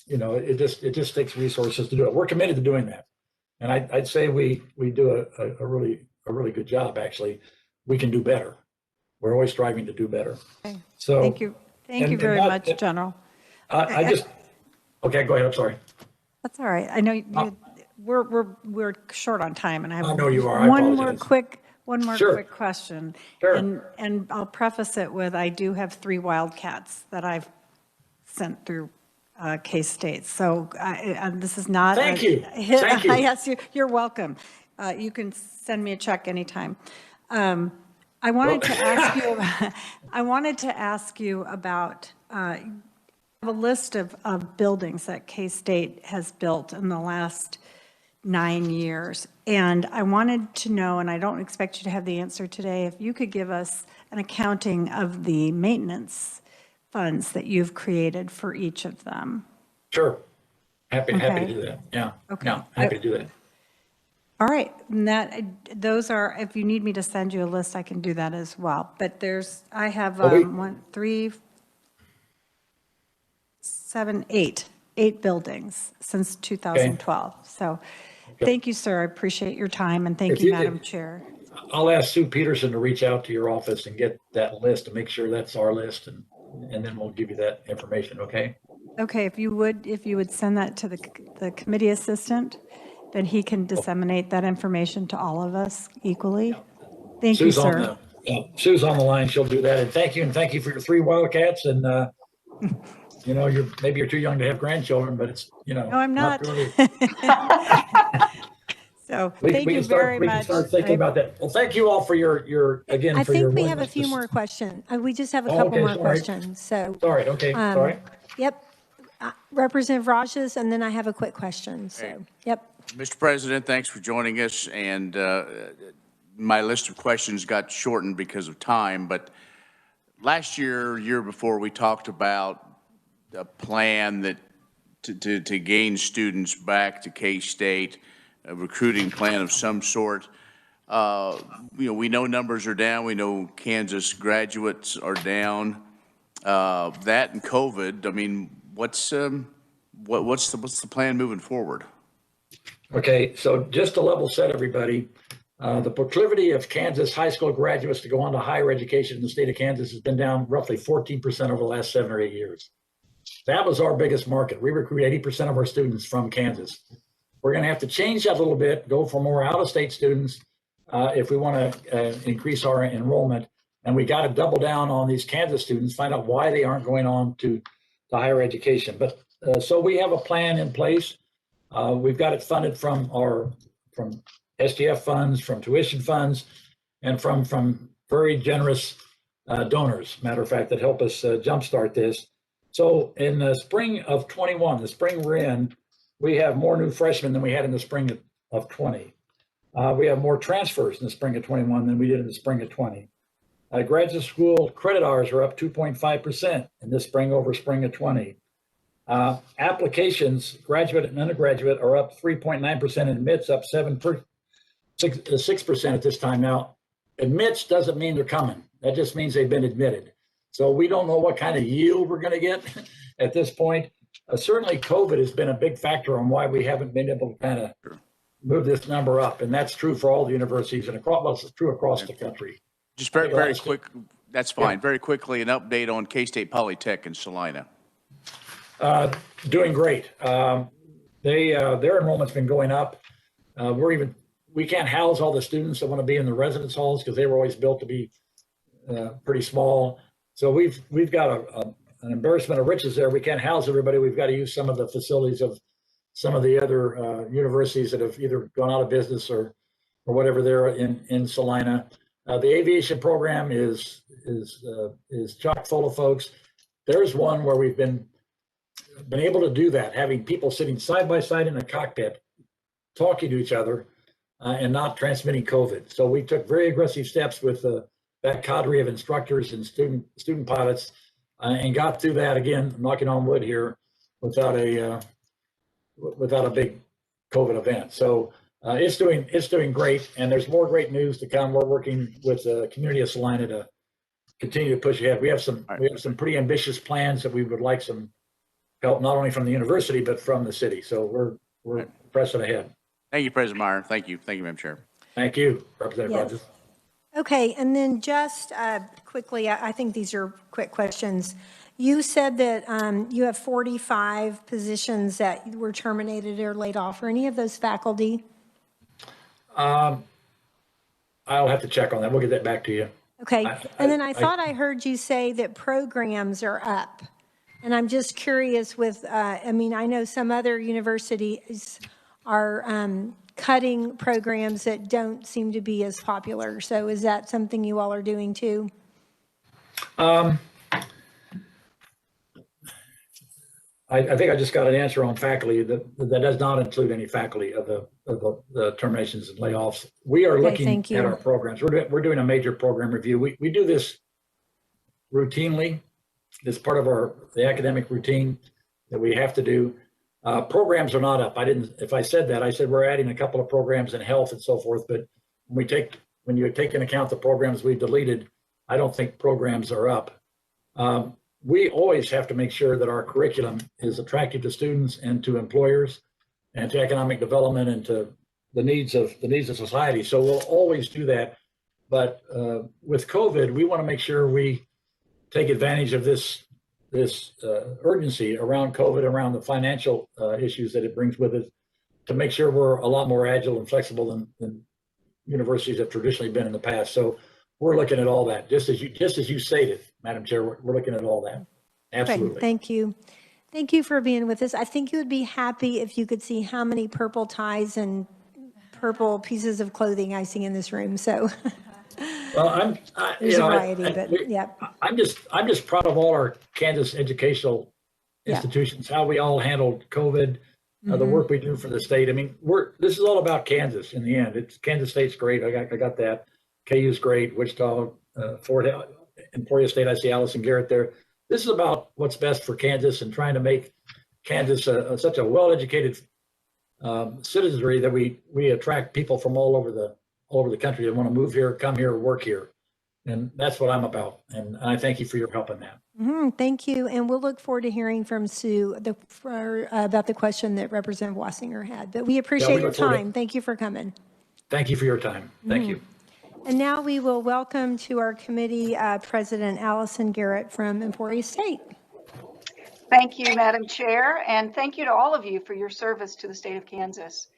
it just takes resources to do it. We're committed to doing that. And I'd say we do a really good job. Actually, we can do better. We're always striving to do better. Okay. So Thank you very much, General. Okay, go ahead. I'm sorry. That's all right. I know we're short on time, and I have I know you are. I one more apologize. Sure. quick question. Sure. And I'll preface it with, I do have 3 Wildcats that I've sent through K-State. So this is not. Thank you. Thank you. Yes, you're welcome. You can send me a check anytime. I wanted to ask you about a list of buildings that K-State has built in the last 9 years. And I wanted to know, and I don't expect you to have the answer today, if you could give us an accounting of the maintenance funds that you've created for each of them. Sure. Happy to do that. Yeah. Okay. Yeah, happy to do that. All right. And those are, if you need me to send you a list, I can do that as well. But I have 1, 3, 7, 8 buildings since 2012. Okay. So thank you, sir. I appreciate your time, and thank you, Madam Chair. I'll ask Sue Peterson to reach out to your office and get that list to make sure that's our list, and then we'll give you that information. Okay. Okay. If you would send that to the committee assistant, then he can disseminate that information to all of us equally. Thank you, sir. Sue's on the line. She'll do that. And thank you for your 3 Wildcats. And maybe you're too young to have grandchildren, but it's No, I'm not. really. So We thank you can start, very we can much. start thinking about that. Well, thank you all for your again, I for your think we have a willingness few to- more questions. We just have a Oh, couple okay, more sorry. questions, so. Sorry, okay, sorry. Yep. Representative Rogers, and then I have a quick question, so, yep. Mr. President, thanks for joining us, and my list of questions got shortened because of time, but last year before, we talked about a plan that to gain students back to K-State, a recruiting plan of some sort. We know numbers are down. We know Kansas graduates are down. That and COVID, I mean, what's the plan moving forward? Okay, so just to level set everybody, the proclivity of Kansas high school graduates to go on to higher education in the state of Kansas has been down roughly 14% over the last 7 or 8 years. That was our biggest market. We recruit 80% of our students from Kansas. We're going to have to change that a little bit, go for more out-of-state students if we want to increase our enrollment. And we got to double down on these Kansas students, find out why they aren't going on to higher education. But so we have a plan in place. We've got it funded from STF funds, from tuition funds, and from very generous donors, matter of fact, that help us jumpstart this. So in the spring of 21, the spring we're in, we have more new freshmen than we had in the spring of 20. We have more transfers in the spring of 21 than we did in the spring of 20. Graduate school credit hours are up 2.5% in this spring over spring of 20. Applications, graduate and undergraduate, are up 3.9%, and admits up 6% at this time. Now, admits doesn't mean they're coming. That just means they've been admitted. So we don't know what kind of yield we're going to get at this point. Certainly, COVID has been a big factor on why we haven't been able to kind of move this number up, and that's true for all the universities and across. It's true across the country. Just very quick. That's fine. Yeah. Very quickly, an update on K-State Polytech in Celina. Doing great. Their enrollment's been going up. We can't house all the students that want to be in the residence halls because they were always built to be pretty small. So we've got an embarrassment of riches there. We can't house everybody. We've got to use some of the facilities of some of the other universities that have either gone out of business or whatever there in Celina. The aviation program is chock full of folks. There's one where we've been able to do that, having people sitting side by side in a cockpit, talking to each other, and not transmitting COVID. So we took very aggressive steps with that cadre of instructors and student pilots, and got through that, again, knocking on wood here, without a big COVID event. So it's doing great, and there's more great news to come. We're working with the community of Celina to continue to push ahead. We have some pretty ambitious plans that we would like some help, not only from the university but from the city. So we're pressing ahead. Thank you, President Meyer. Thank you, Madam Chair. Thank you, Representative Yes. Rogers. Okay, and then just quickly, I think these are quick questions. You said that you have 45 positions that were terminated or laid off. Are any of those faculty? I'll have to check on that. We'll get that back to you. Okay, and then I thought I heard you say that programs are up. And I'm just curious with, I know some other universities are cutting programs that don't seem to be as popular. So is that something you all are doing too? I think I just got an answer on faculty that does not include any faculty of the terminations and layoffs. We are looking thank you. at our programs. We're doing a major program review. We do this routinely. It's part of the academic routine that we have to do. Programs are not up. If I said that, I said we're adding a couple of programs in health and so forth, but when you take into account the programs we've deleted, I don't think programs are up. We always have to make sure that our curriculum is attractive to students and to employers and to economic development and to the needs of society. So we'll always do that. But with COVID, we want to make sure we take advantage of this urgency around COVID, around the financial issues that it brings with it, to make sure we're a lot more agile and flexible than universities have traditionally been in the past. So we're looking at all that, just as you stated, Madam Chair. We're looking at all that. Absolutely. Okay, thank you. Thank you for being with us. I think you would be happy if you could see how many purple ties and purple pieces of clothing I see in this room, so Well, there's a variety, but yeah. I'm just proud of all our Kansas educational Yeah. institutions, how we all handled COVID, the work we do for the state. I mean, this is all about Kansas in the end. It's Kansas State's great. I got that. KU's great. Wichita, Fort, Emporia State. I see Allison Garrett there. This is about what's best for Kansas and trying to make Kansas such a well-educated citizenry that we attract people from all over the country that want to move here, come here, work here. And that's what I'm about. And I thank you for your help in that. Thank you. And we'll look forward to hearing from Sue about the question that Representative Wassinger had. But we appreciate your time. Thank you for coming. Thank you for your time. Thank you. And now we will welcome to our committee President Allison Garrett from Emporia State. Thank you, Madam Chair, and thank you to all of you for your service to the state of Kansas.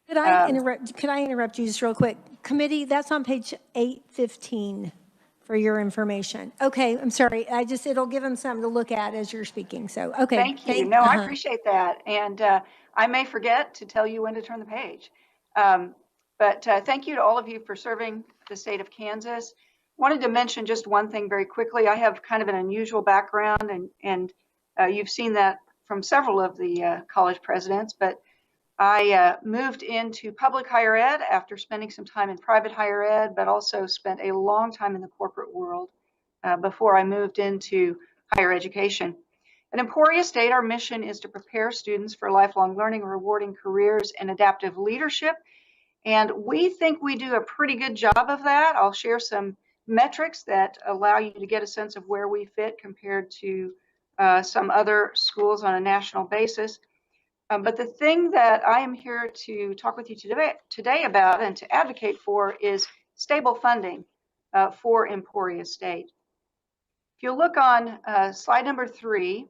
Could I interrupt you just real quick? Committee, that's on page 815 for your information. Okay, I'm sorry. It'll give them something to look at as you're speaking. So, okay. Thank you. No, I appreciate that. And I may forget to tell you when to turn the page. But thank you to all of you for serving the state of Kansas. Wanted to mention just one thing very quickly. I have kind of an unusual background, and you've seen that from several of the college presidents, but I moved into public higher ed after spending some time in private higher ed, but also spent a long time in the corporate world before I moved into higher education. At Emporia State, our mission is to prepare students for lifelong learning, rewarding careers, and adaptive leadership. And we think we do a pretty good job of that. I'll share some metrics that allow you to get a sense of where we fit compared to some other schools on a national basis. But the thing that I am here to talk with you today about and to advocate for is stable funding for Emporia State. If you look on slide number 3,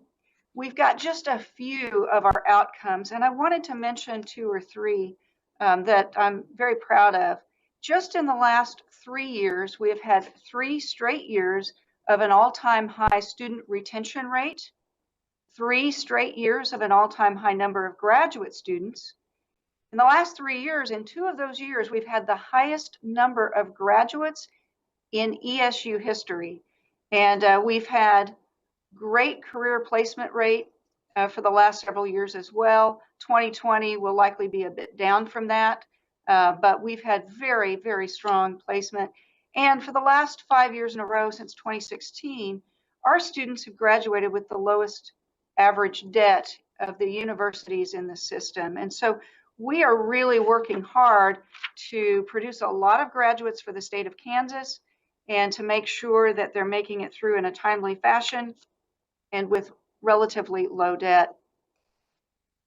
we've got just a few of our outcomes, and I wanted to mention 2 or 3 that I'm very proud of. Just in the last 3 years, we have had 3 straight years of an all-time high student retention rate, 3 straight years of an all-time high number of graduate students. In the last 3 years, in 2 of those years, we've had the highest number of graduates in ESU history. And we've had great career placement rate for the last several years as well. 2020 will likely be a bit down from that, but we've had very, very strong placement. And for the last 5 years in a row since 2016, our students have graduated with the lowest average debt of the universities in the system. And so we are really working hard to produce a lot of graduates for the state of Kansas and to make sure that they're making it through in a timely fashion and with relatively low debt.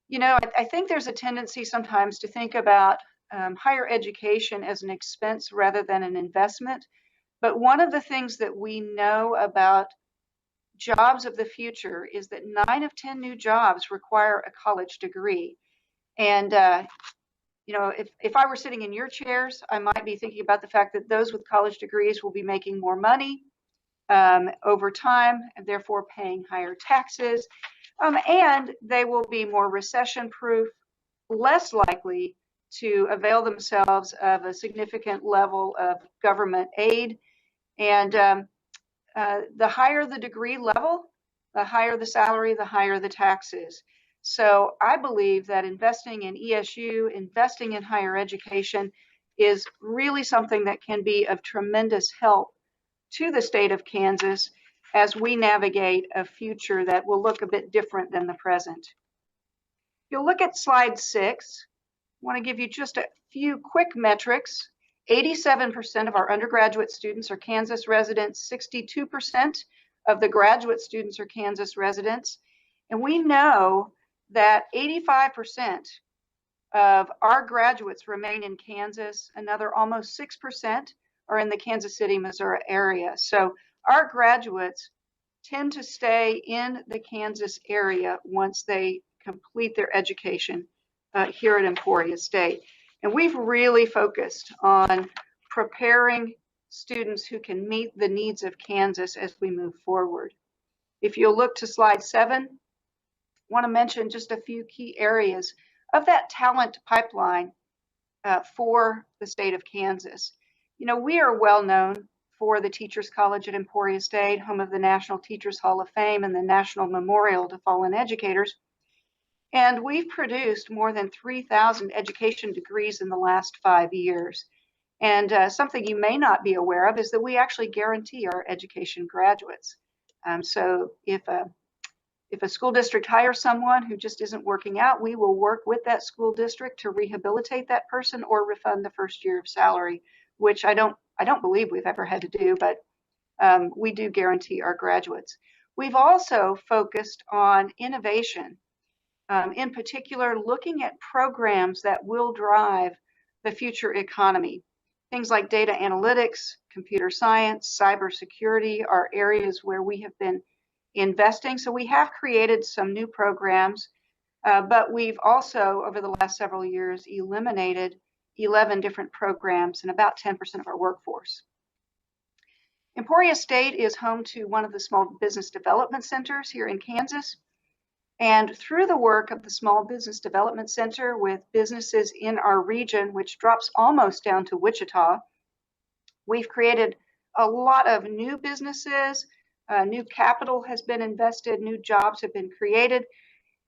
You know, I think there's a tendency sometimes to think about higher education as an expense rather than an investment. But one of the things that we know about jobs of the future is that 9 of 10 new jobs require a college degree. And, you know, if I were sitting in your chairs, I might be thinking about the fact that those with college degrees will be making more money over time, and therefore paying higher taxes. And they will be more recession proof, less likely to avail themselves of a significant level of government aid. And the higher the degree level, the higher the salary, the higher the taxes. So I believe that investing in ESU, investing in higher education is really something that can be of tremendous help to the state of Kansas as we navigate a future that will look a bit different than the present. If you'll look at slide 6, I want to give you just a few quick metrics. 87% of our undergraduate students are Kansas residents, 62% of the graduate students are Kansas residents, and we know that 85% of our graduates remain in Kansas. Another almost 6% are in the Kansas City, Missouri area. So our graduates tend to stay in the Kansas area once they complete their education here at Emporia State. And we've really focused on preparing students who can meet the needs of Kansas as we move forward. If you'll look to slide 7, I want to mention just a few key areas of that talent pipeline. for the state of Kansas. You know, we are well known for the Teachers College at Emporia State, home of the National Teachers Hall of Fame and the National Memorial to Fallen Educators. And we've produced more than 3,000 education degrees in the last 5 years. And something you may not be aware of is that we actually guarantee our education graduates. So if a school district hires someone who just isn't working out, we will work with that school district to rehabilitate that person or refund the first year of salary, which I don't believe we've ever had to do, but we do guarantee our graduates. We've also focused on innovation, in particular, looking at programs that will drive the future economy. Things like data analytics, computer science, cybersecurity are areas where we have been investing. So we have created some new programs, but we've also, over the last several years, eliminated 11 different programs and about 10% of our workforce. Emporia State is home to one of the small business development centers here in Kansas. And through the work of the Small Business Development Center with businesses in our region, which drops almost down to Wichita, we've created a lot of new businesses, new capital has been invested, new jobs have been created.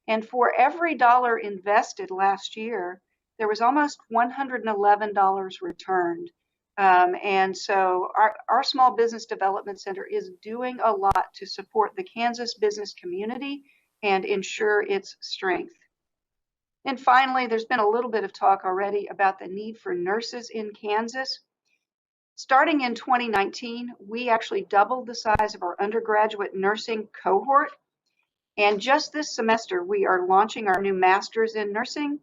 And for every dollar invested last year, there was almost $111 returned. And so our Small Business Development Center is doing a lot to support the Kansas business community and ensure its strength. And finally, there's been a little bit of talk already about the need for nurses in Kansas. Starting in 2019, we actually doubled the size of our undergraduate nursing cohort. And just this semester, we are launching our new Masters in Nursing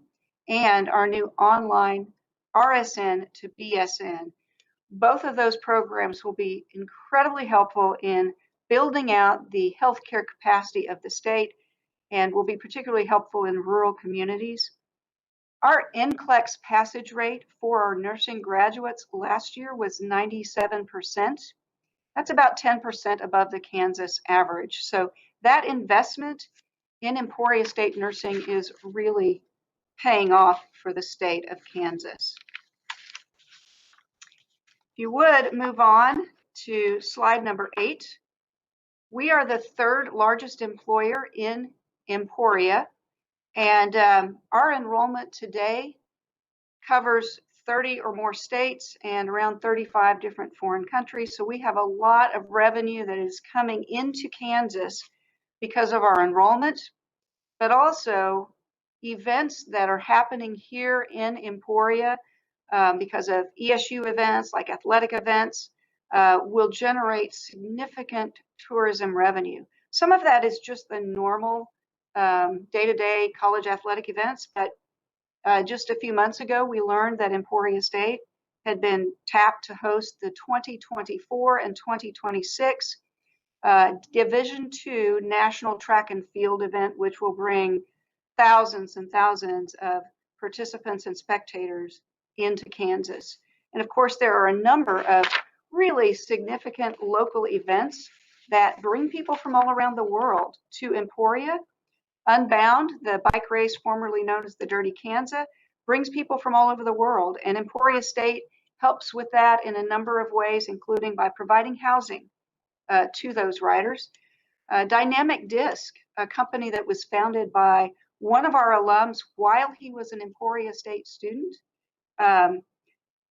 and our new online RSN to BSN. Both of those programs will be incredibly helpful in building out the healthcare capacity of the state and will be particularly helpful in rural communities. Our NCLEX passage rate for our nursing graduates last year was 97%. That's about 10% above the Kansas average. So that investment in Emporia State Nursing is really paying off for the state of Kansas. If you would move on to slide number 8. We are the 3rd largest employer in Emporia, and our enrollment today covers 30 or more states and around 35 different foreign countries. So we have a lot of revenue that is coming into Kansas because of our enrollment, but also events that are happening here in Emporia because of ESU events like athletic events will generate significant tourism revenue. Some of that is just the normal day-to-day college athletic events, but just a few months ago, we learned that Emporia State had been tapped to host the 2024 and 2026 Division II National Track and Field event, which will bring thousands and thousands of participants and spectators into Kansas. And of course, there are a number of really significant local events that bring people from all around the world to Emporia. Unbound, the bike race formerly known as the Dirty Kansas, brings people from all over the world, and Emporia State helps with that in a number of ways, including by providing housing to those riders. Dynamic Disc, a company that was founded by one of our alums while he was an Emporia State student,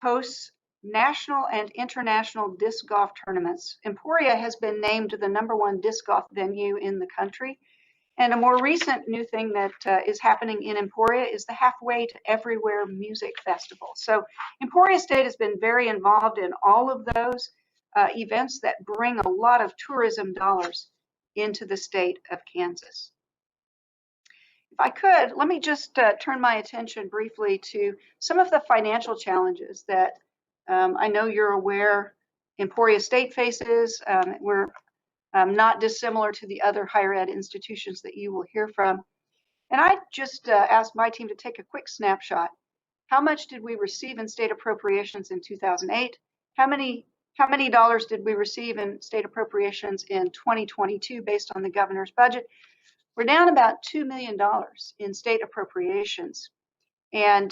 hosts national and international disc golf tournaments. Emporia has been named the #1 disc golf venue in the country. And a more recent new thing that is happening in Emporia is the Halfway to Everywhere Music Festival. So Emporia State has been very involved in all of those events that bring a lot of tourism dollars into the state of Kansas. If I could, let me just turn my attention briefly to some of the financial challenges that I know you're aware Emporia State faces. We're not dissimilar to the other higher ed institutions that you will hear from. And I just asked my team to take a quick snapshot. How much did we receive in state appropriations in 2008? How many dollars did we receive in state appropriations in 2022 based on the governor's budget? We're down about $2 million in state appropriations. And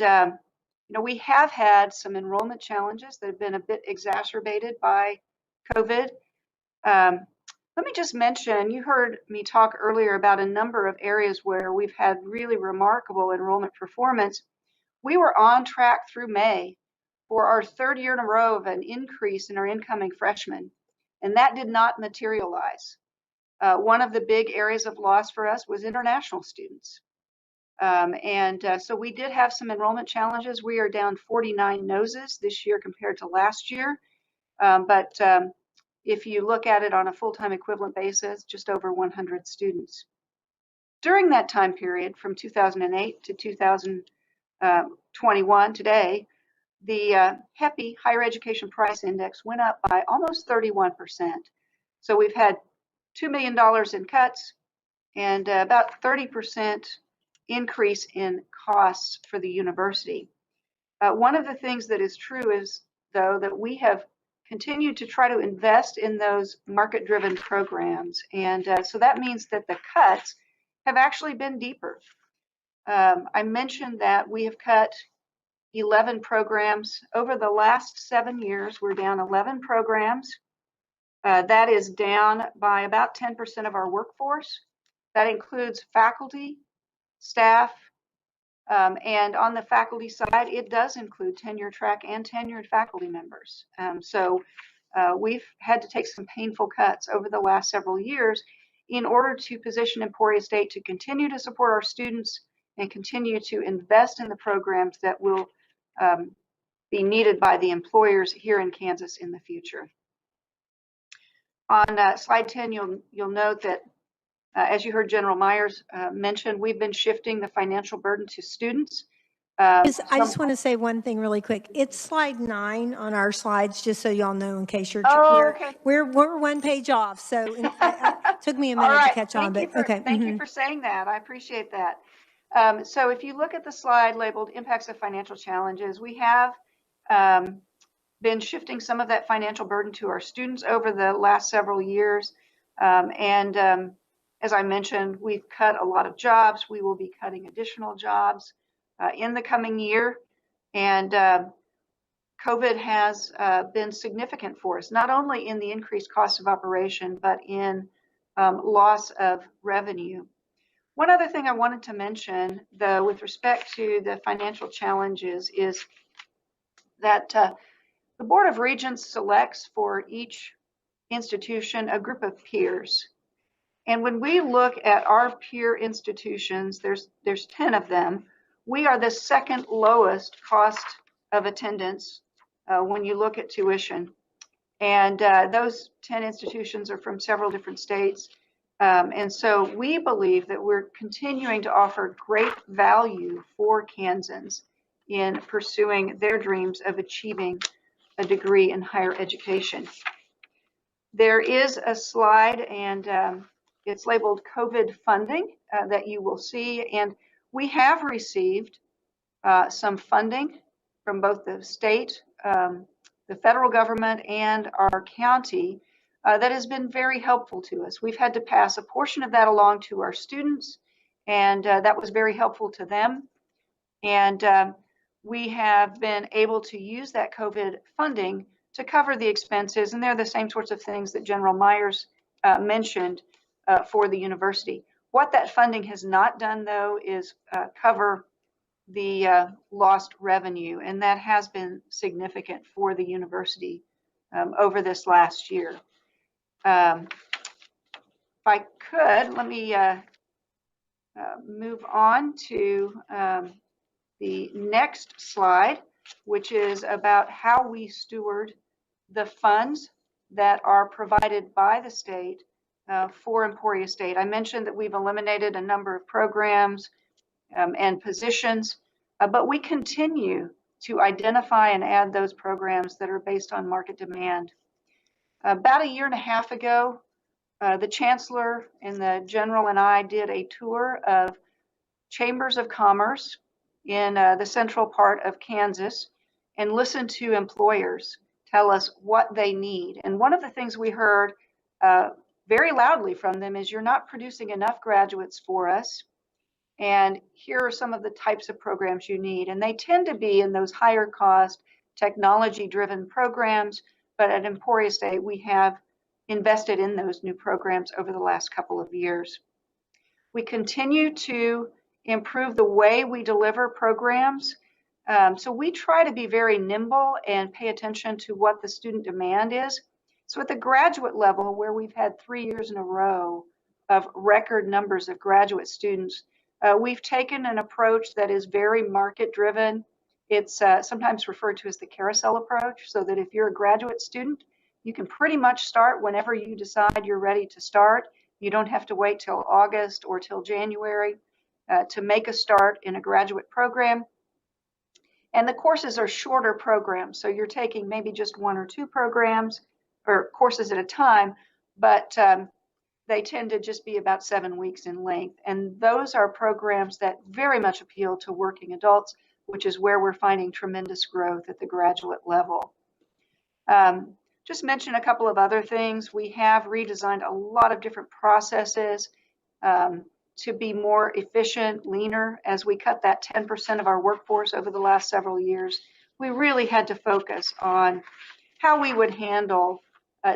We have had some enrollment challenges that have been a bit exacerbated by COVID. Let me just mention, you heard me talk earlier about a number of areas where we've had really remarkable enrollment performance. We were on track through May for our third year in a row of an increase in our incoming freshmen, and that did not materialize. One of the big areas of loss for us was international students. So we did have some enrollment challenges. We are down 49 noses this year compared to last year. If you look at it on a full-time equivalent basis, just over 100 students. During that time period, from 2008 to 2021, today, the HEPI, Higher Education Price Index, went up by almost 31%. So we've had $2 million in cuts and about 30% increase in costs for the university. One of the things that is true is, though, that we have continued to try to invest in those market-driven programs. And so that means that the cuts have actually been deeper. I mentioned that we have cut 11 programs. Over the last 7 years, we're down 11 programs. That is down by about 10% of our workforce. That includes faculty, staff, and on the faculty side, it does include tenure track and tenured faculty members. So we've had to take some painful cuts over the last several years in order to position Emporia State to continue to support our students and continue to invest in the programs that will be needed by the employers here in Kansas in the future. On slide 10, you'll note that as you heard General Myers mention, we've been shifting the financial burden to students. I just want to say one thing really quick. It's slide 9 on our slides, just so y'all know in case you're okay. we're 1 page off. So it took me a minute to catch on, but okay. Thank you for saying that. I appreciate that. So if you look at the slide labeled Impacts of Financial Challenges, we have been shifting some of that financial burden to our students over the last several years. As I mentioned, we've cut a lot of jobs. We will be cutting additional jobs in the coming year. And COVID has been significant for us, not only in the increased cost of operation, but in loss of revenue. One other thing I wanted to mention, though, with respect to the financial challenges is that the Board of Regents selects for each institution a group of peers. And when we look at our peer institutions, there's 10 of them. We are the second lowest cost of attendance when you look at tuition. And those 10 institutions are from several different states. And so we believe that we're continuing to offer great value for Kansans in pursuing their dreams of achieving a degree in higher education. There is a slide, and it's labeled COVID funding that you will see. And we have received some funding from both the state, the federal government, and our county that has been very helpful to us. We've had to pass a portion of that along to our students, and that was very helpful to them. And we have been able to use that COVID funding to cover the expenses, and they're the same sorts of things that General Myers mentioned for the university. What that funding has not done, though, is cover the lost revenue, and that has been significant for the university over this last year. If I could, let me move on to the next slide, which is about how we steward the funds that are provided by the state for Emporia State. I mentioned that we've eliminated a number of programs and positions, but we continue to identify and add those programs that are based on market demand. About a year and a half ago, the Chancellor and the General and I did a tour of chambers of commerce in the central part of Kansas and listened to employers tell us what they need. And one of the things we heard very loudly from them is, you're not producing enough graduates for us. And here are some of the types of programs you need. And they tend to be in those higher cost, technology-driven programs. But at Emporia State, we have invested in those new programs over the last couple of years. We continue to improve the way we deliver programs. So we try to be very nimble and pay attention to what the student demand is. So at the graduate level, where we've had 3 years in a row of record numbers of graduate students, we've taken an approach that is very market driven. It's sometimes referred to as the carousel approach, so that if you're a graduate student, you can pretty much start whenever you decide you're ready to start. You don't have to wait till August or till January to make a start in a graduate program. And the courses are shorter programs, so you're taking maybe just 1 or 2 programs or courses at a time, but they tend to just be about 7 weeks in length. And those are programs that very much appeal to working adults, which is where we're finding tremendous growth at the graduate level. Just mention a couple of other things. We have redesigned a lot of different processes to be more efficient, leaner. As we cut that 10% of our workforce over the last several years, we really had to focus on how we would handle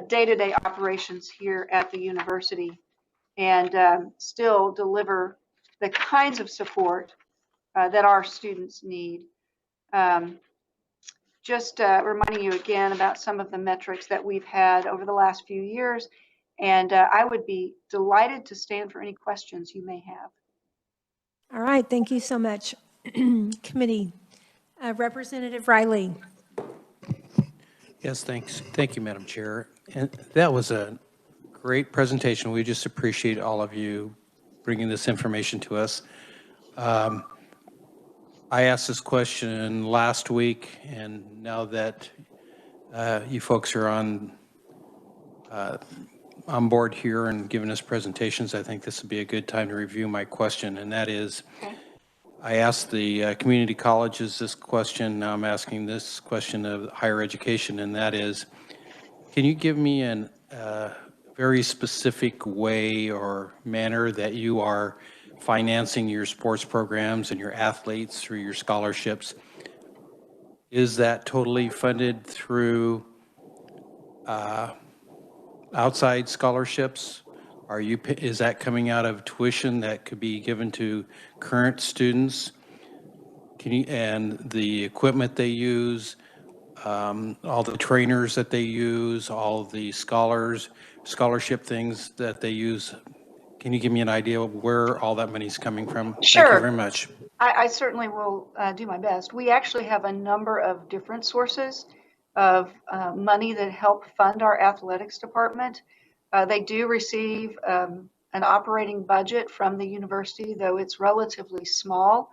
day-to-day operations here at the university and still deliver the kinds of support that our students need. Just reminding you again about some of the metrics that we've had over the last few years. And I would be delighted to stand for any questions you may have. All right, thank you so much, committee. Representative Riley. Yes, thanks. Thank you, Madam Chair. And that was a great presentation. We just appreciate all of you bringing this information to us. I asked this question last week, and now that you folks are on board here and giving us presentations, I think this would be a good time to review my question, and that is, I asked the community colleges this question, now I'm asking this question of higher education, and that is, can you give me a very specific way or manner that you are financing your sports programs and your athletes through your scholarships? Is that totally funded through outside scholarships? Is that coming out of tuition that could be given to current students? And the equipment they use, all the trainers that they use, all the scholarship things that they use? Can you give me an idea of where all that money is coming from? Sure. Thank you very much. I certainly will do my best. We actually have a number of different sources of money that help fund our athletics department. They do receive an operating budget from the university, though it's relatively small.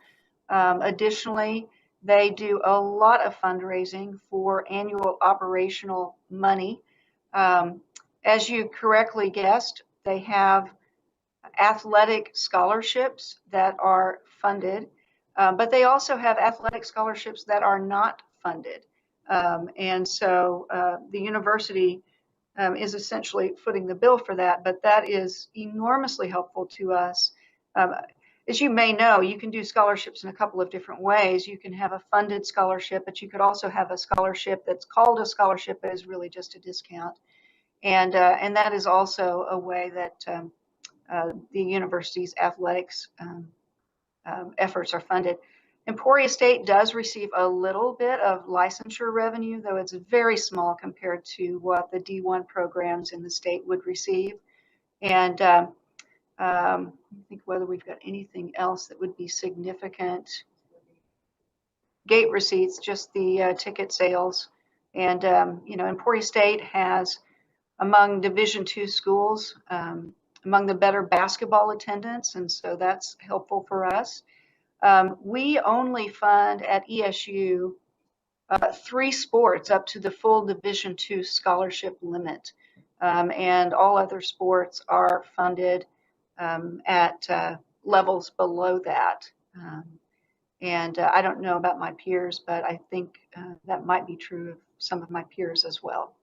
Additionally, they do a lot of fundraising for annual operational money. As you correctly guessed, they have athletic scholarships that are funded, but they also have athletic scholarships that are not funded. And so the university is essentially footing the bill for that, but that is enormously helpful to us. As you may know, you can do scholarships in a couple of different ways. You can have a funded scholarship, but you could also have a scholarship that's called a scholarship, but is really just a discount. And that is also a way that the university's athletics efforts are funded. Emporia State does receive a little bit of licensure revenue, though it's very small compared to what the D1 programs in the state would receive. And I think whether we've got anything else that would be significant. Gate receipts, just the ticket sales. And, Emporia State has, among Division II schools, among the better basketball attendance, and so that's helpful for us. We only fund at ESU 3 sports up to the full Division II scholarship limit, and all other sports are funded at levels below that. And I don't know about my peers, but I think that might be true of some of my peers as well.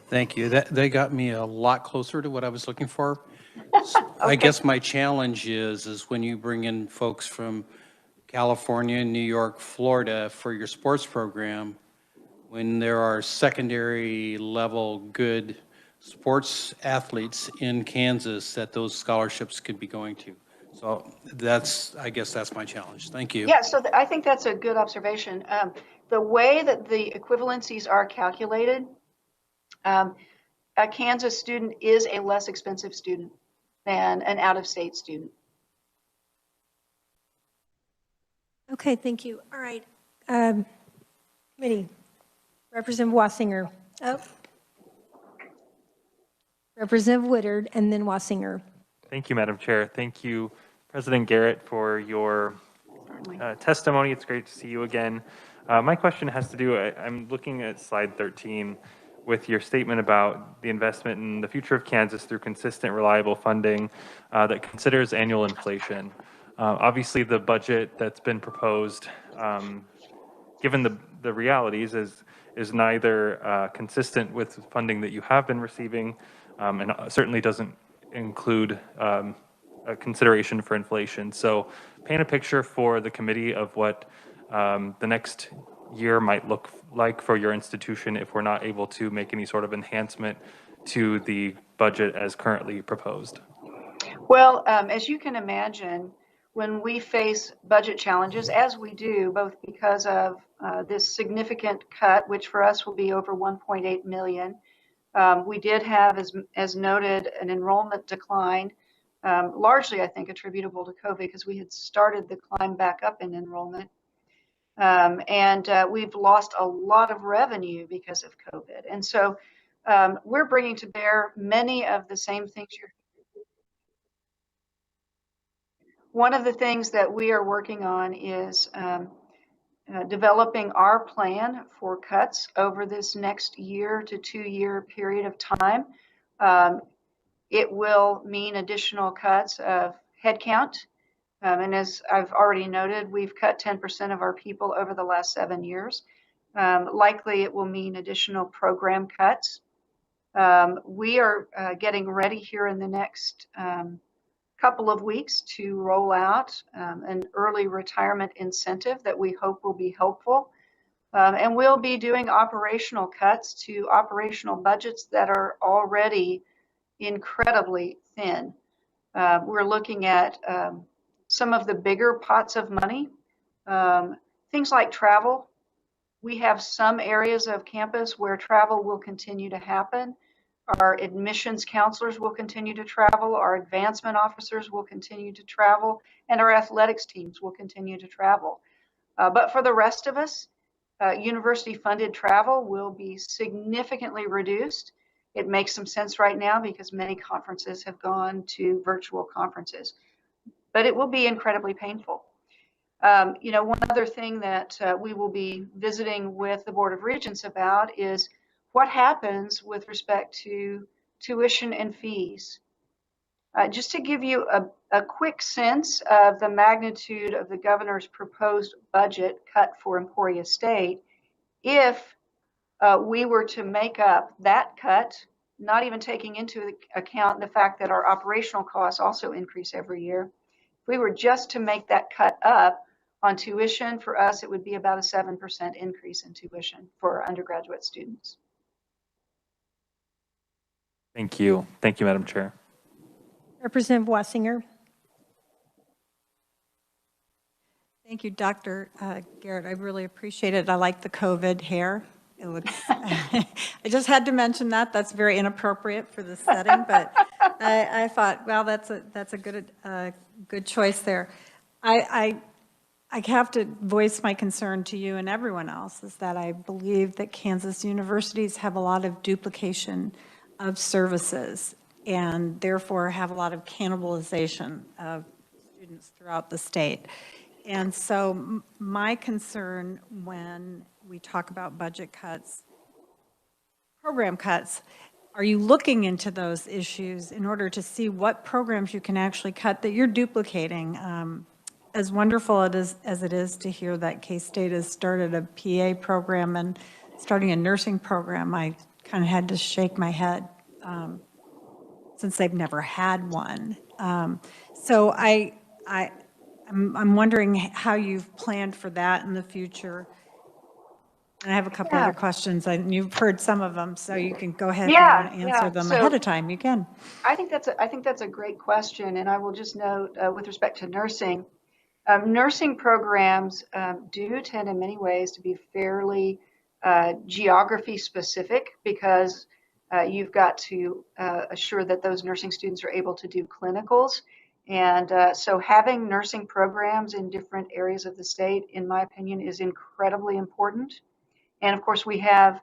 Thank you. They got me a lot closer to what I was looking for. I guess my challenge is when you bring in folks from California, New York, Florida for your sports program, when there are secondary level good sports athletes in Kansas that those scholarships could be going to. So I guess that's my challenge. Thank you. Yeah, so I think that's a good observation. The way that the equivalencies are calculated, a Kansas student is a less expensive student than an out-of-state student. Okay, thank you. All right. Committee, Representative Wassinger. Oh. Representative Woodard, and then Wassinger. Thank you, Madam Chair. Thank you, President Garrett, for your testimony. It's great to see you again. My question has to do, I'm looking at slide 13 with your statement about the investment in the future of Kansas through consistent, reliable funding that considers annual inflation. Obviously, the budget that's been proposed, given the realities, is neither consistent with funding that you have been receiving, and certainly doesn't include a consideration for inflation. So paint a picture for the committee of what the next year might look like for your institution if we're not able to make any sort of enhancement to the budget as currently proposed. Well, as you can imagine, when we face budget challenges, as we do, both because of this significant cut, which for us will be over 1.8 million, we did have, as noted, an enrollment decline, largely, I think, attributable to COVID because we had started the climb back up in enrollment. And we've lost a lot of revenue because of COVID. And so we're bringing to bear many of the same things One of the things that we are working on is developing our plan for cuts over this next year to 2 year period of time. It will mean additional cuts of headcount. And as I've already noted, we've cut 10% of our people over the last 7 years. Likely it will mean additional program cuts. We are getting ready here in the next couple of weeks to roll out an early retirement incentive that we hope will be helpful. And we'll be doing operational cuts to operational budgets that are already incredibly thin. We're looking at some of the bigger pots of money, things like travel. We have some areas of campus where travel will continue to happen. Our admissions counselors will continue to travel, our advancement officers will continue to travel, and our athletics teams will continue to travel. But for the rest of us, university funded travel will be significantly reduced. It makes some sense right now because many conferences have gone to virtual conferences, but it will be incredibly painful. One other thing that we will be visiting with the Board of Regents about is what happens with respect to tuition and fees. Just to give you a quick sense of the magnitude of the governor's proposed budget cut for Emporia State, if we were to make up that cut, not even taking into account the fact that our operational costs also increase every year, if we were just to make that cut up on tuition, for us, it would be about a 7% increase in tuition for undergraduate students. Thank you. Thank you, Madam Chair. Representative Wassinger. Thank you, Dr. Garrett. I really appreciate it. I like the COVID hair. It looks, I just had to mention that. That's very inappropriate for this setting, but I thought, well, that's a good choice there. I have to voice my concern to you and everyone else is that I believe that Kansas universities have a lot of duplication of services and therefore have a lot of cannibalization of students throughout the state. And so my concern when we talk about budget cuts, program cuts, are you looking into those issues in order to see what programs you can actually cut that you're duplicating? As wonderful as it is to hear that K-State has started a PA program and starting a nursing program, I kind of had to shake my head. since they've never had one. So I'm wondering how you've planned for that in the future. And I have a couple Yeah. other questions, and you've heard some of them, so you can go ahead if you Yeah, want to yeah. answer them So- ahead of time, you can. I think that's a great question, and I will just note with respect to nursing, nursing programs do tend in many ways to be fairly geography specific because you've got to assure that those nursing students are able to do clinicals. And so having nursing programs in different areas of the state, in my opinion, is incredibly important. And of course, we have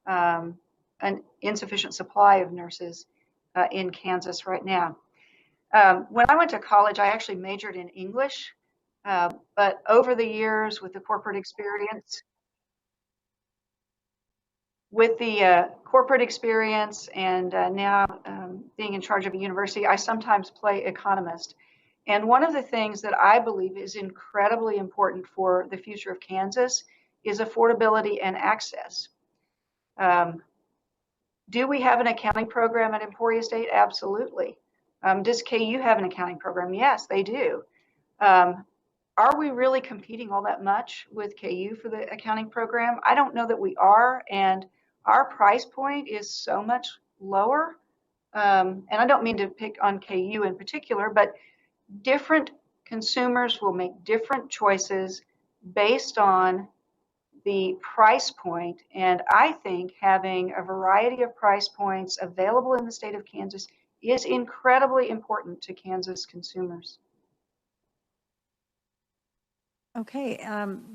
an insufficient supply of nurses in Kansas right now. When I went to college, I actually majored in English, but over the years with the corporate experience, and now being in charge of a university, I sometimes play economist. And one of the things that I believe is incredibly important for the future of Kansas is affordability and access. Do we have an accounting program at Emporia State? Absolutely. Does KU have an accounting program? Yes, they do. Are we really competing all that much with KU for the accounting program? I don't know that we are, and our price point is so much lower. And I don't mean to pick on KU in particular, but different consumers will make different choices based on the price point. And I think having a variety of price points available in the state of Kansas is incredibly important to Kansas consumers. Okay,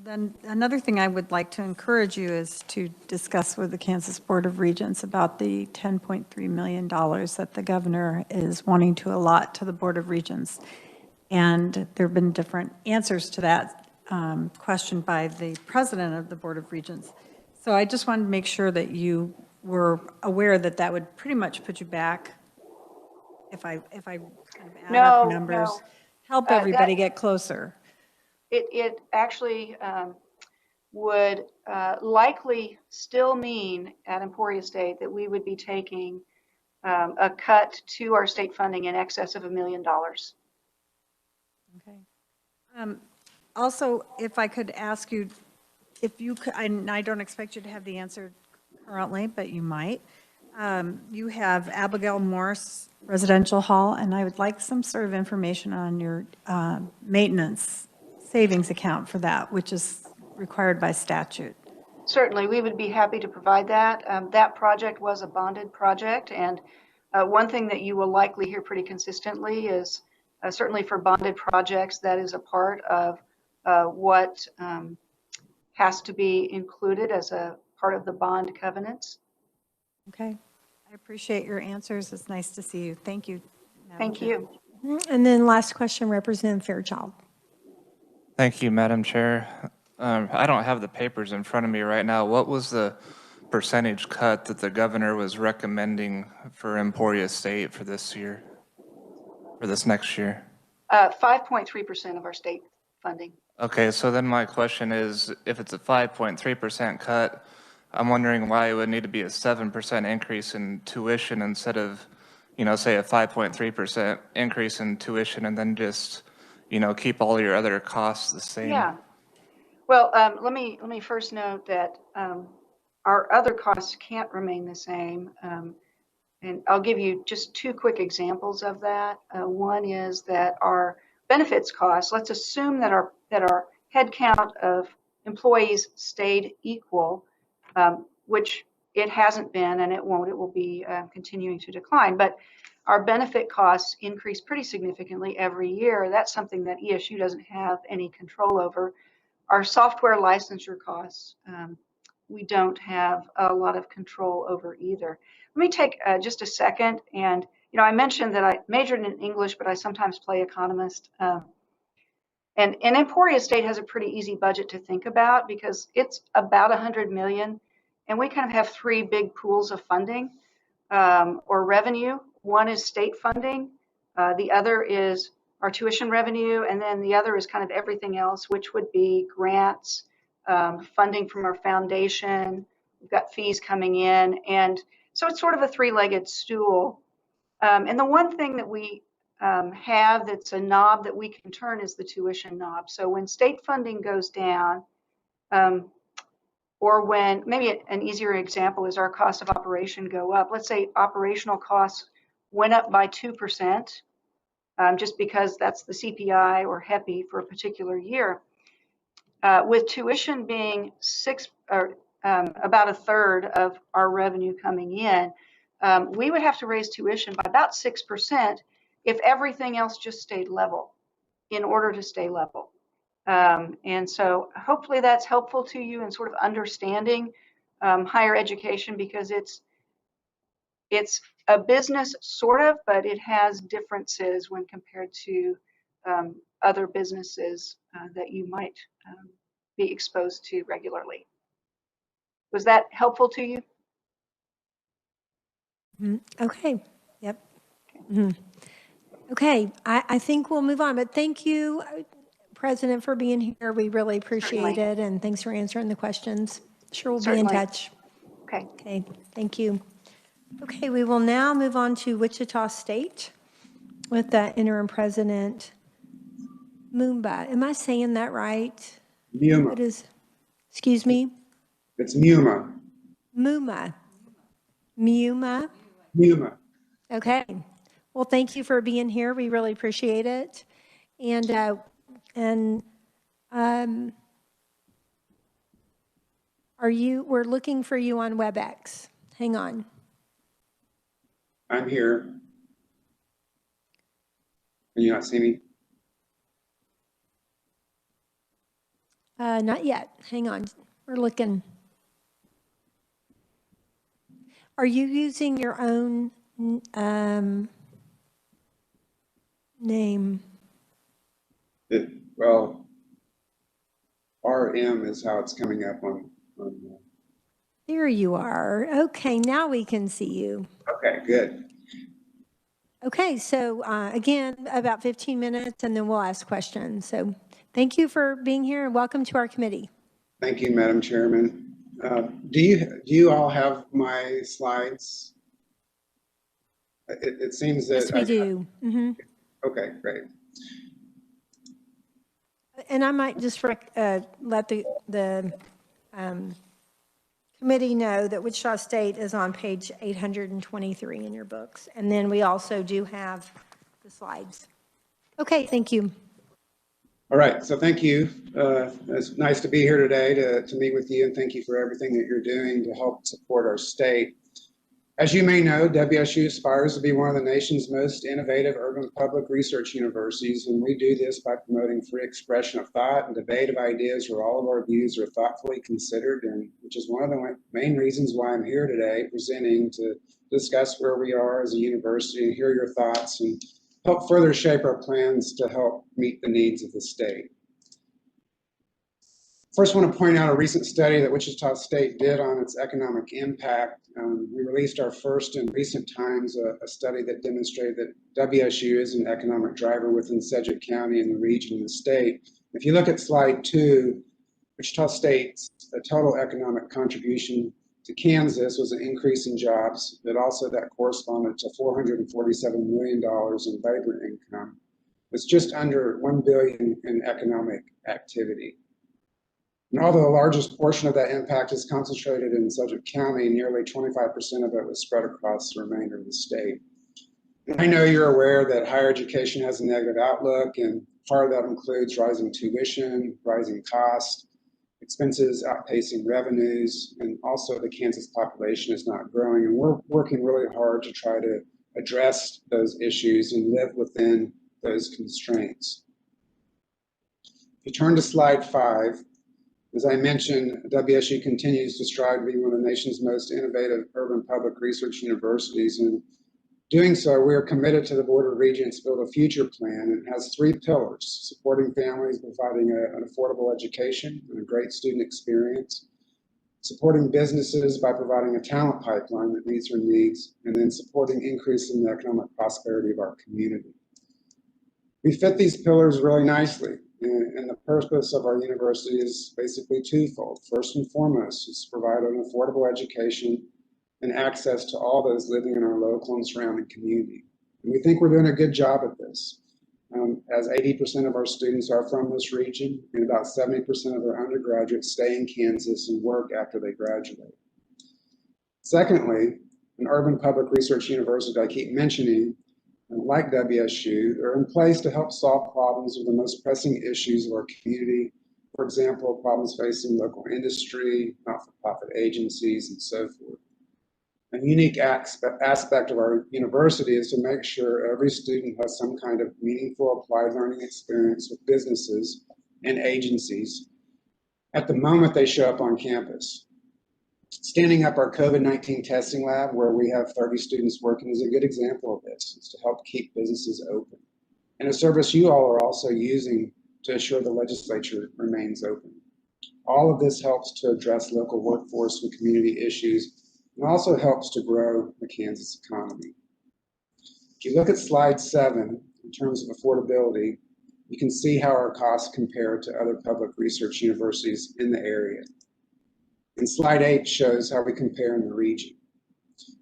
then another thing I would like to encourage you is to discuss with the Kansas Board of Regents about the $10.3 million that the governor is wanting to allot to the Board of Regents. And there have been different answers to that question by the president of the Board of Regents. So I just wanted to make sure that you were aware that that would pretty much put you back, if I kind of add up numbers, help everybody get closer. It actually would likely still mean at Emporia State that we would be taking a cut to our state funding in excess of $1 million. Okay. Also, if I could ask you, if you could, and I don't expect you to have the answer currently, but you might. You have Abigail Morse Residential Hall, and I would like some sort of information on your maintenance savings account for that, which is required by statute. Certainly, we would be happy to provide that. That project was a bonded project, and one thing that you will likely hear pretty consistently is certainly for bonded projects, that is a part of what has to be included as a part of the bond covenants. Okay. I appreciate your answers. It's nice to see you. Thank you. Madam Thank Chair. you. And then last question, Representative Fairchild. Thank you, Madam Chair. I don't have the papers in front of me right now. What was the percentage cut that the governor was recommending for Emporia State for this year, for this next year? 5.3% of our state funding. Okay, so then my question is, if it's a 5.3% cut, I'm wondering why it would need to be a 7% increase in tuition instead of, say a 5.3% increase in tuition and then just, keep all your other costs the same. Yeah. Well, let me first note that our other costs can't remain the same. And I'll give you just two quick examples of that. One is that our benefits costs, let's assume that our head count of employees stayed equal, which it hasn't been and it won't. It will be continuing to decline. But our benefit costs increase pretty significantly every year. That's something that ESU doesn't have any control over. Our software licensure costs, we don't have a lot of control over either. Let me take just a second. And, I mentioned that I majored in English, but I sometimes play economist. And Emporia State has a pretty easy budget to think about because it's about 100 million. And we kind of have three big pools of funding or revenue. One is state funding. The other is our tuition revenue. And then the other is kind of everything else, which would be grants, funding from our foundation. We've got fees coming in. And so it's sort of a three-legged stool. And the one thing that we have that's a knob that we can turn is the tuition knob. So when state funding goes down, or when maybe an easier example is our cost of operation go up. Let's say operational costs went up by 2%, just because that's the CPI or HEPI for a particular year. With tuition being about a third of our revenue coming in, we would have to raise tuition by about 6% if everything else just stayed level in order to stay level. And so hopefully that's helpful to you in sort of understanding higher education, because it's a business sort of, but it has differences when compared to other businesses that you might be exposed to regularly. Was that helpful to you? Okay, yep. Okay, I think we'll move on, but thank you, President, for being here. We really appreciate Certainly. it, and thanks for answering the questions. Sure, we'll Certainly. be in touch. Okay. Okay, thank you. Okay, we will now move on to Wichita State with the interim president, Mumba. Am I saying that right? Muma. What is, excuse me? It's Muma. Muma. Muma. Muma. Okay. Well, thank you for being here. We really appreciate it. And we're looking for you on WebEx. Hang on. I'm here. Can you not see me? Not yet. Hang on. We're looking. Are you using your own name? Well, RM is how it's coming up on There you are. Okay, now we can see you. Okay, good. Okay, so again, about 15 minutes, and then we'll ask questions. So thank you for being here, and welcome to our committee. Thank you, Madam Chairman. Do you all have my slides? It seems that Yes, we do. Okay, great. And I might just let the committee know that Wichita State is on page 823 in your books. And then we also do have the slides. Okay, thank you. All right, so thank you. It's nice to be here today to meet with you, and thank you for everything that you're doing to help support our state. As you may know, WSU aspires to be one of the nation's most innovative urban public research universities, and we do this by promoting free expression of thought and debate of ideas where all of our views are thoughtfully considered, and which is one of the main reasons why I'm here today presenting to discuss where we are as a university and hear your thoughts and help further shape our plans to help meet the needs of the state. First, I want to point out a recent study that Wichita State did on its economic impact. We released our first in recent times a study that demonstrated that WSU is an economic driver within Sedgwick County and the region and the state. If you look at slide 2, Wichita State's total economic contribution to Kansas was an increase in jobs, but also that corresponded to $447 million in labor income. It's just under $1 billion in economic activity. And although the largest portion of that impact is concentrated in Sedgwick County, nearly 25% of it was spread across the remainder of the state. And I know you're aware that higher education has a negative outlook, and part of that includes rising tuition, rising costs, expenses outpacing revenues, and also the Kansas population is not growing. And we're working really hard to try to address those issues and live within those constraints. If you turn to slide 5, as I mentioned, WSU continues to strive to be one of the nation's most innovative urban public research universities. And doing so, we are committed to the Board of Regents Build a Future plan. It has 3 pillars: supporting families, providing an affordable education and a great student experience, supporting businesses by providing a talent pipeline that meets their needs, and then supporting increasing the economic prosperity of our community. We fit these pillars really nicely. And the purpose of our university is basically twofold. First and foremost is to provide an affordable education and access to all those living in our local and surrounding community. And we think we're doing a good job at this, as 80% of our students are from this region, and about 70% of our undergraduates stay in Kansas and work after they graduate. Secondly, an urban public research university I keep mentioning, like WSU, are in place to help solve problems with the most pressing issues of our community. For example, problems facing local industry, not-for-profit agencies, and so forth. A unique aspect of our university is to make sure every student has some kind of meaningful applied learning experience with businesses and agencies at the moment they show up on campus. Standing up our COVID-19 testing lab, where we have 30 students working, is a good example of this. It's to help keep businesses open, and a service you all are also using to assure the legislature remains open. All of this helps to address local workforce and community issues, and also helps to grow the Kansas economy. If you look at slide 7, in terms of affordability, you can see how our costs compare to other public research universities in the area. And slide 8 shows how we compare in the region.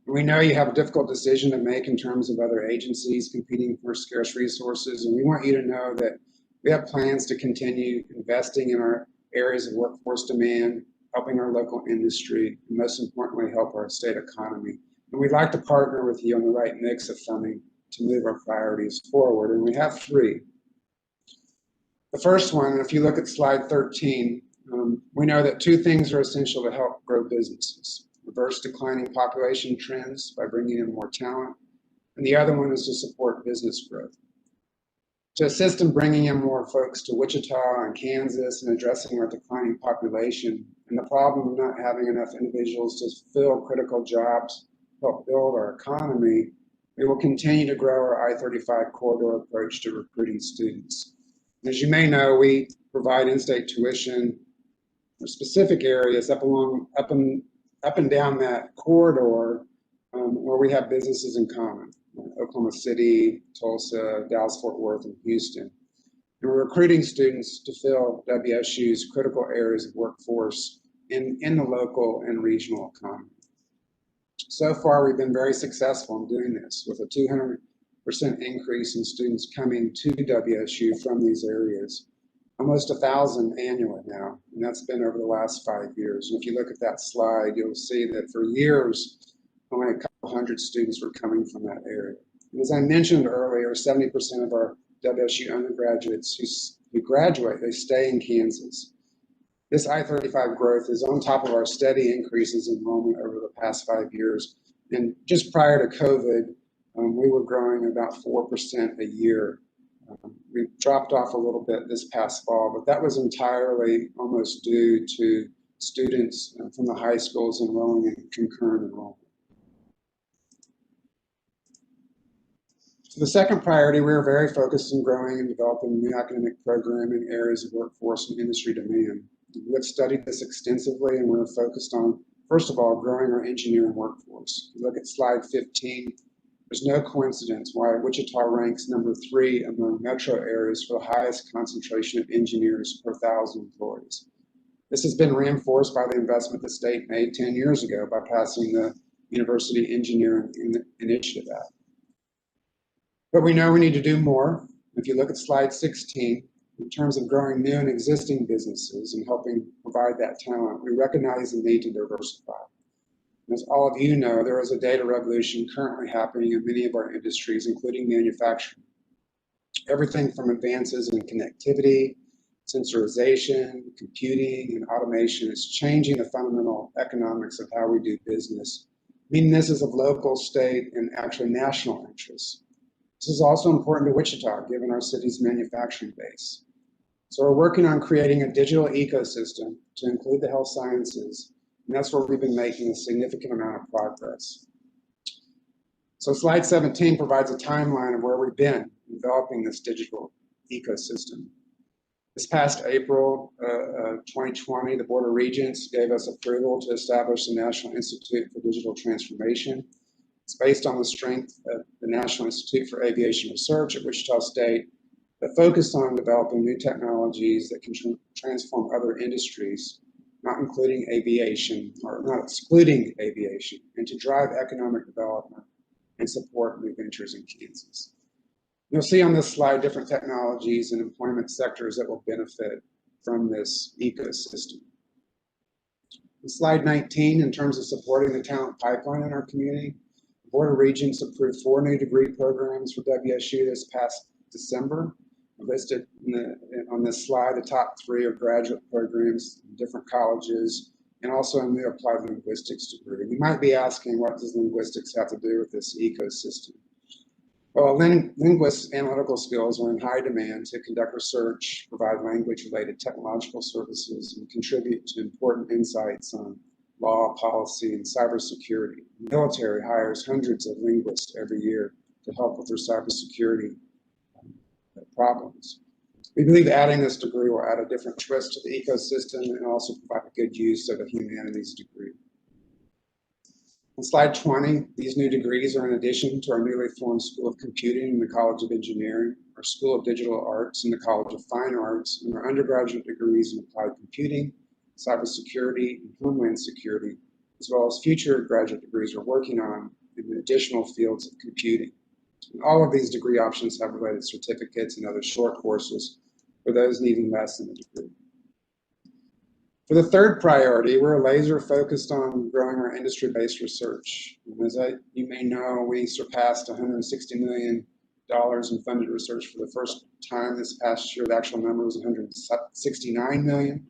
And we know you have a difficult decision to make in terms of other agencies competing for scarce resources, and we want you to know that we have plans to continue investing in our areas of workforce demand, helping our local industry, and most importantly, help our state economy. And we'd like to partner with you on the right mix of funding to move our priorities forward, and we have 3. The first one, if you look at slide 13, we know that 2 things are essential to help grow businesses: reverse declining population trends by bringing in more talent, and the other one is to support business growth. To assist in bringing in more folks to Wichita and Kansas and addressing our declining population and the problem of not having enough individuals to fill critical jobs, help build our economy, we will continue to grow our I-35 corridor approach to recruiting students. As you may know, we provide in-state tuition for specific areas up and down that corridor where we have businesses in common: Oklahoma City, Tulsa, Dallas-Fort Worth, and Houston. And we're recruiting students to fill WSU's critical areas of workforce in the local and regional economy. So far, we've been very successful in doing this, with a 200% increase in students coming to WSU from these areas. Almost 1,000 annually now, and that's been over the last 5 years. And if you look at that slide, you'll see that for years, only a couple hundred students were coming from that area. And as I mentioned earlier, 70% of our WSU undergraduates who graduate, they stay in Kansas. This I-35 growth is on top of our steady increases in enrollment over the past 5 years. And just prior to COVID, we were growing about 4% a year. We dropped off a little bit this past fall, but that was entirely almost due to students from the high schools enrolling in concurrent enrollment. So the second priority, we are very focused on growing and developing new academic program in areas of workforce and industry demand. We have studied this extensively, and we're focused on, first of all, growing our engineering workforce. If you look at slide 15, there's no coincidence why Wichita ranks number 3 among metro areas for the highest concentration of engineers per 1,000 employees. This has been reinforced by the investment the state made 10 years ago by passing the University Engineering Initiative Act. But we know we need to do more. If you look at slide 16, in terms of growing new and existing businesses and helping provide that talent, we recognize the need to diversify. As all of you know, there is a data revolution currently happening in many of our industries, including manufacturing. Everything from advances in connectivity, sensorization, computing, and automation is changing the fundamental economics of how we do business, meaning this is of local, state, and actually national interest. This is also important to Wichita, given our city's manufacturing base. So we're working on creating a digital ecosystem to include the health sciences, and that's where we've been making a significant amount of progress. So slide 17 provides a timeline of where we've been developing this digital ecosystem. This past April 2020, the Board of Regents gave us approval to establish the National Institute for Digital Transformation. It's based on the strength of the National Institute for Aviation Research at Wichita State that focused on developing new technologies that can transform other industries, not including aviation, or not excluding aviation, and to drive economic development and support new ventures in Kansas. You'll see on this slide different technologies and employment sectors that will benefit from this ecosystem. In slide 19, in terms of supporting the talent pipeline in our community, the Board of Regents approved 4 new degree programs for WSU this past December. Listed on this slide, the top 3 are graduate programs in different colleges, and also a new applied linguistics degree. You might be asking, what does linguistics have to do with this ecosystem? Well, linguists' analytical skills are in high demand to conduct research, provide language-related technological services, and contribute to important insights on law, policy, and cybersecurity. The military hires hundreds of linguists every year to help with their cybersecurity problems. We believe adding this degree will add a different twist to the ecosystem and also provide a good use of a humanities degree. On slide 20, these new degrees are in addition to our newly formed School of Computing in the College of Engineering, our School of Digital Arts in the College of Fine Arts, and our undergraduate degrees in Applied Computing, Cybersecurity, and Homeland Security, as well as future graduate degrees we're working on in the additional fields of computing. And all of these degree options have related certificates and other short courses for those needing less than a degree. For the third priority, we're laser focused on growing our industry-based research. And as you may know, we surpassed $160 million in funded research for the first time this past year. The actual number was $169 million.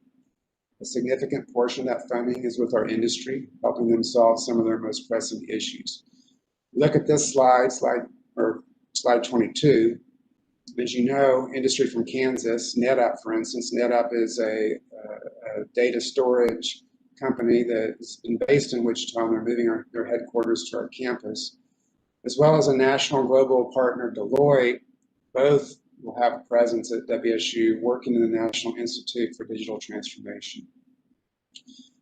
A significant portion of that funding is with our industry, helping them solve some of their most pressing issues. Look at this slide 22. As you know, industry from Kansas, NetApp, for instance, NetApp is a data storage company that's been based in Wichita, and they're moving their headquarters to our campus, as well as a national global partner, Deloitte. Both will have a presence at WSU, working in the National Institute for Digital Transformation.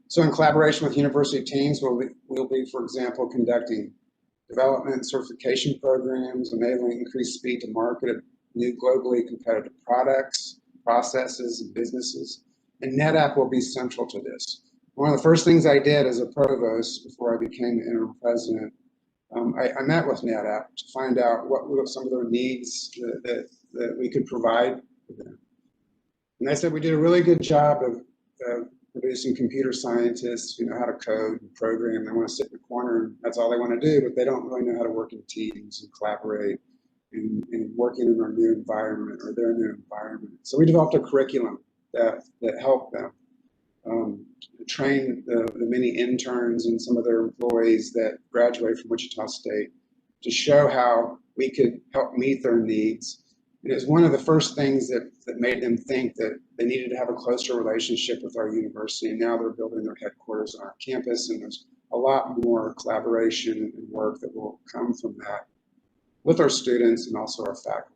So in collaboration with university teams, we'll be, for example, conducting development and certification programs, enabling increased speed to market of new globally competitive products, processes, and businesses. And NetApp will be central to this. One of the first things I did as a provost before I became the interim president, I met with NetApp to find out what were some of their needs that we could provide for them. And they said we did a really good job of producing computer scientists who know how to code and program. They want to sit in the corner and that's all they want to do, but they don't really know how to work in teams and collaborate and working in our new environment or their new environment. So we developed a curriculum that helped them train the many interns and some of their employees that graduate from Wichita State to show how we could help meet their needs. It was one of the first things that made them think that they needed to have a closer relationship with our university, and now they're building their headquarters on our campus, and there's a lot more collaboration and work that will come from that with our students and also our faculty.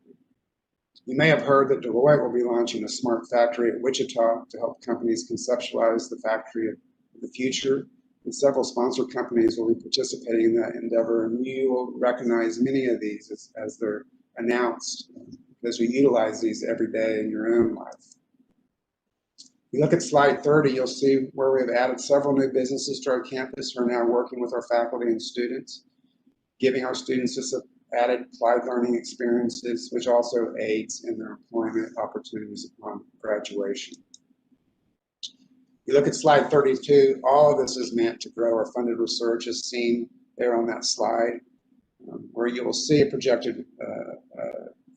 You may have heard that Deloitte will be launching a smart factory at Wichita to help companies conceptualize the factory of the future. And several sponsor companies will be participating in that endeavor, and you will recognize many of these as they're announced, because we utilize these every day in your own life. If you look at slide 30, you'll see where we have added several new businesses to our campus who are now working with our faculty and students, giving our students this added applied learning experiences, which also aids in their employment opportunities upon graduation. You look at slide 32, all of this is meant to grow our funded research as seen there on that slide, where you will see a projected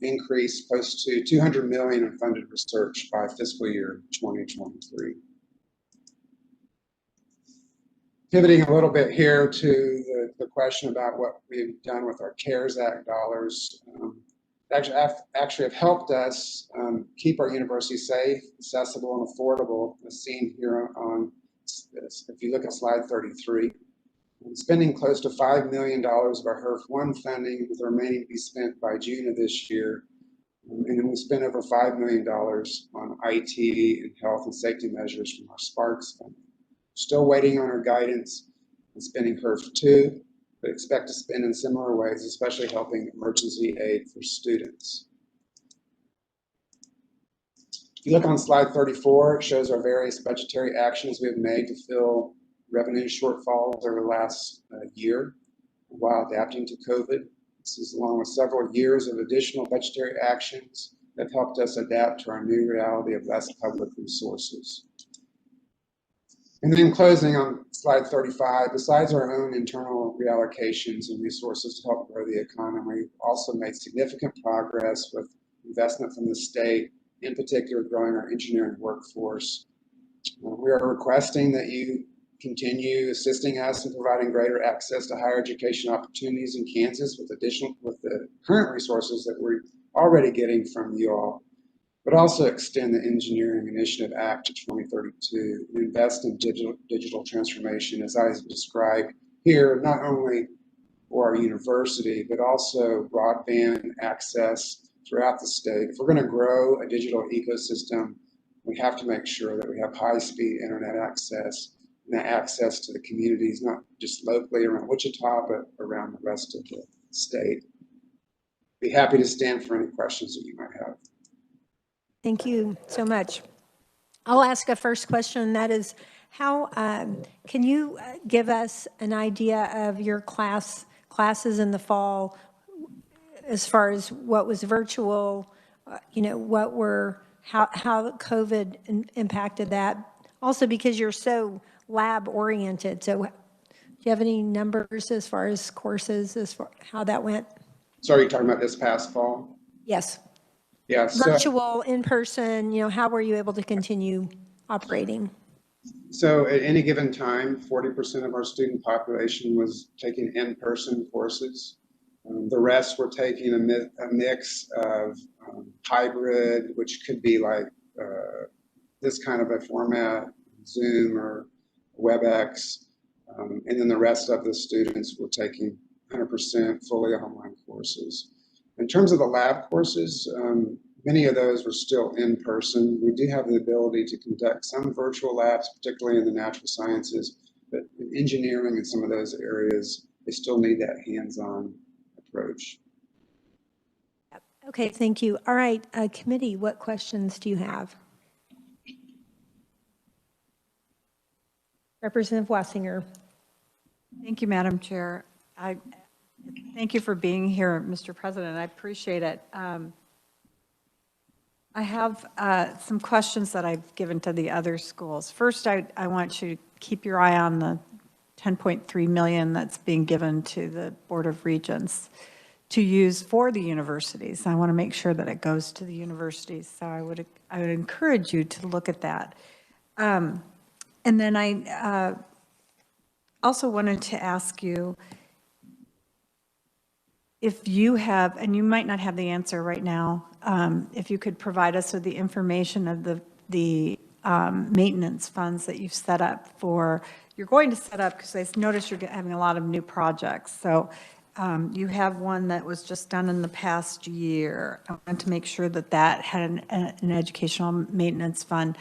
increase close to $200 million in funded research by fiscal year 2023. Pivoting a little bit here to the question about what we've done with our CARES Act dollars, actually have helped us keep our university safe, accessible, and affordable, as seen here on this. If you look at slide 33, we're spending close to $5 million of our HERF-1 funding, with the remaining to be spent by June of this year. And then we spent over $5 million on IT and health and safety measures from our Sparks funding. Still waiting on our guidance and spending HERF-2, but expect to spend in similar ways, especially helping emergency aid for students. If you look on slide 34, it shows our various budgetary actions we have made to fill revenue shortfalls over the last year. while adapting to COVID. This is along with several years of additional budgetary actions that have helped us adapt to our new reality of less public resources. And then in closing on slide 35, besides our own internal reallocations and resources to help grow the economy, we've also made significant progress with investment from the state, in particular growing our engineering workforce. We are requesting that you continue assisting us in providing greater access to higher education opportunities in Kansas with the current resources that we're already getting from you all, but also extend the Engineering Initiative Act to 2032 and invest in digital transformation, as I described here, not only for our university, but also broadband access throughout the state. If we're going to grow a digital ecosystem, we have to make sure that we have high-speed internet access, and that access to the communities, not just locally around Wichita, but around the rest of the state. Be happy to stand for any questions that you might have. Thank you so much. I'll ask a first question, and that is, how can you give us an idea of your classes in the fall as far as what was virtual, how COVID impacted that? Also, because you're so lab oriented, so do you have any numbers as far as courses, as far how that went? So are you talking about this past fall? Yes. Yeah. Virtual, in person, how were you able to continue operating? So at any given time, 40% of our student population was taking in-person courses. The rest were taking a mix of hybrid, which could be like this kind of a format, Zoom or WebEx. And then the rest of the students were taking 100% fully online courses. In terms of the lab courses, many of those were still in person. We do have the ability to conduct some virtual labs, particularly in the natural sciences, but in engineering and some of those areas, they still need that hands-on approach. Okay, thank you. All right, committee, what questions do you have? Representative Wassinger. Thank you, Madam Chair. Thank you for being here, Mr. President. I appreciate it. I have some questions that I've given to the other schools. First, I want you to keep your eye on the $10.3 million that's being given to the Board of Regents to use for the universities. I want to make sure that it goes to the universities. So I would encourage you to look at that. And then I also wanted to ask you if you have, and you might not have the answer right now, if you could provide us with the information of the maintenance funds that you've set up for, you're going to set up, because I noticed you're having a lot of new projects. So you have one that was just done in the past year. I want to make sure that that had an educational maintenance fund.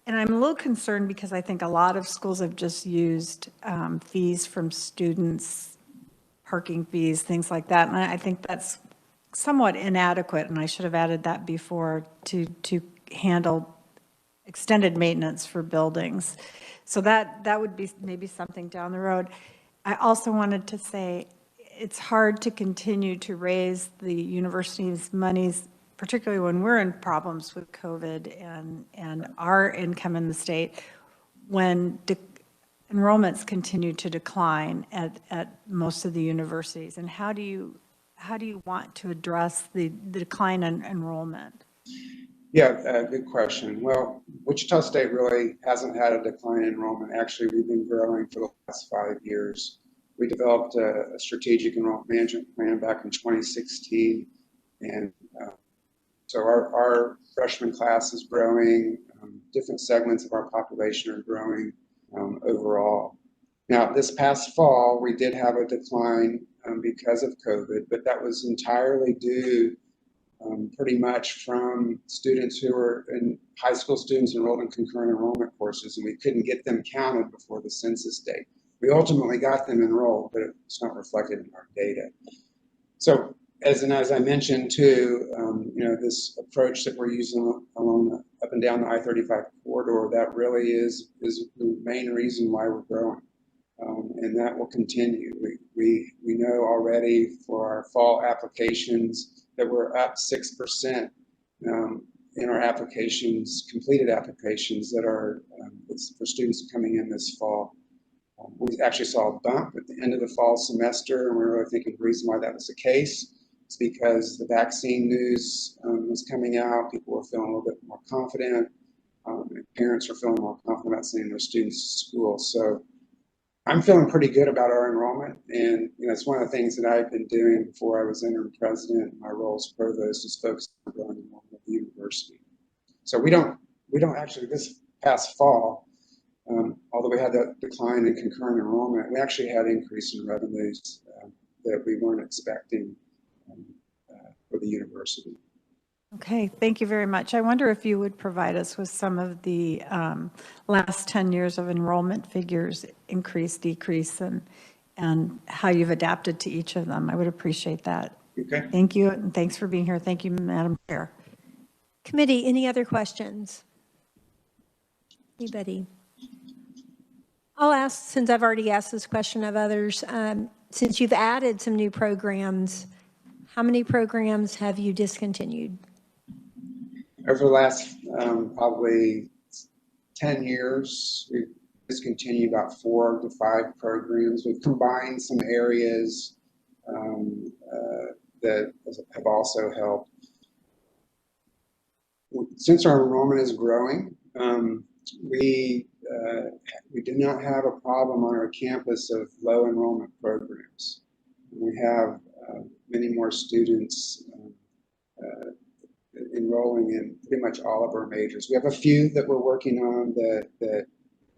And I'm a little concerned because I think a lot of schools have just used fees from students, parking fees, things like that. And I think that's somewhat inadequate, and I should have added that before to handle extended maintenance for buildings. So that would be maybe something down the road. I also wanted to say it's hard to continue to raise the university's monies, particularly when we're in problems with COVID and our income in the state, when enrollments continue to decline at most of the universities. And how do you want to address the decline in enrollment? Yeah, good question. Well, Wichita State really hasn't had a decline in enrollment. Actually, we've been growing for the last 5 years. We developed a strategic enrollment management plan back in 2016. And so our freshman class is growing. Different segments of our population are growing overall. Now, this past fall, we did have a decline because of COVID, but that was entirely due pretty much from students who were high school students enrolled in concurrent enrollment courses, and we couldn't get them counted before the census date. We ultimately got them enrolled, but it's not reflected in our data. So as I mentioned too, this approach that we're using up and down the I-35 corridor, that really is the main reason why we're growing. and that will continue. We know already for our fall applications that we're up 6% in our applications, completed applications that are for students coming in this fall. We actually saw a bump at the end of the fall semester, and we were really thinking the reason why that was the case is because the vaccine news was coming out. People were feeling a little bit more confident. And parents are feeling more confident about sending their students to school. So I'm feeling pretty good about our enrollment, and it's one of the things that I've been doing before I was interim president. My role as provost is focused on growing enrollment at the university. So we don't actually, this past fall, although we had that decline in concurrent enrollment, we actually had increase in revenues that we weren't expecting for the university. Okay, thank you very much. I wonder if you would provide us with some of the last 10 years of enrollment figures, increase, decrease, and how you've adapted to each of them. I would appreciate that. Okay. Thank you, and thanks for being here. Thank you, Madam Chair. Committee, any other questions? Anybody? I'll ask, since I've already asked this question of others, since you've added some new programs, how many programs have you discontinued? Over the last probably 10 years, we've discontinued about 4 to 5 programs. We've combined some areas that have also helped. Since our enrollment is growing, we do not have a problem on our campus of low enrollment programs. We have many more students enrolling in pretty much all of our majors. We have a few that we're working on that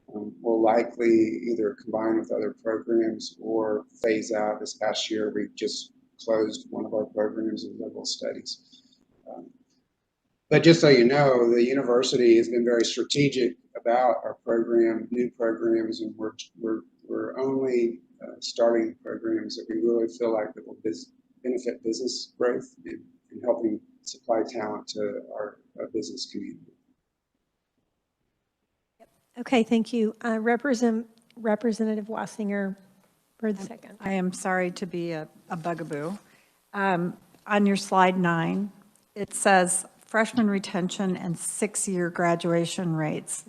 will likely either combine with other programs or phase out. This past year, we just closed one of our programs in liberal studies. But just so you know, the university has been very strategic about our program, new programs, and we're only starting programs that we really feel like that will benefit business growth and helping supply talent to our business community. Okay, thank you. Representative Wassinger for the second. I am sorry to be a bugaboo. On your slide 9, it says freshman retention and 6-year graduation rates.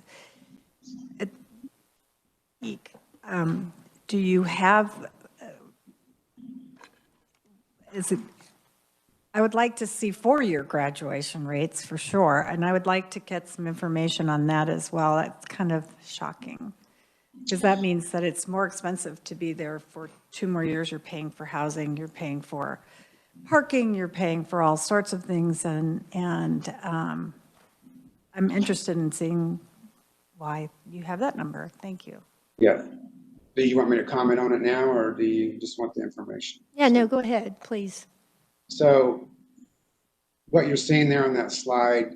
Do you have, I would like to see 4-year graduation rates for sure, and I would like to get some information on that as well. That's kind of shocking, because that means that it's more expensive to be there for 2 more years. You're paying for housing, you're paying for parking, you're paying for all sorts of things, and I'm interested in seeing why you have that number. Thank you. Yeah. Do you want me to comment on it now, or do you just want the information? Yeah, no, go ahead, please. So what you're seeing there on that slide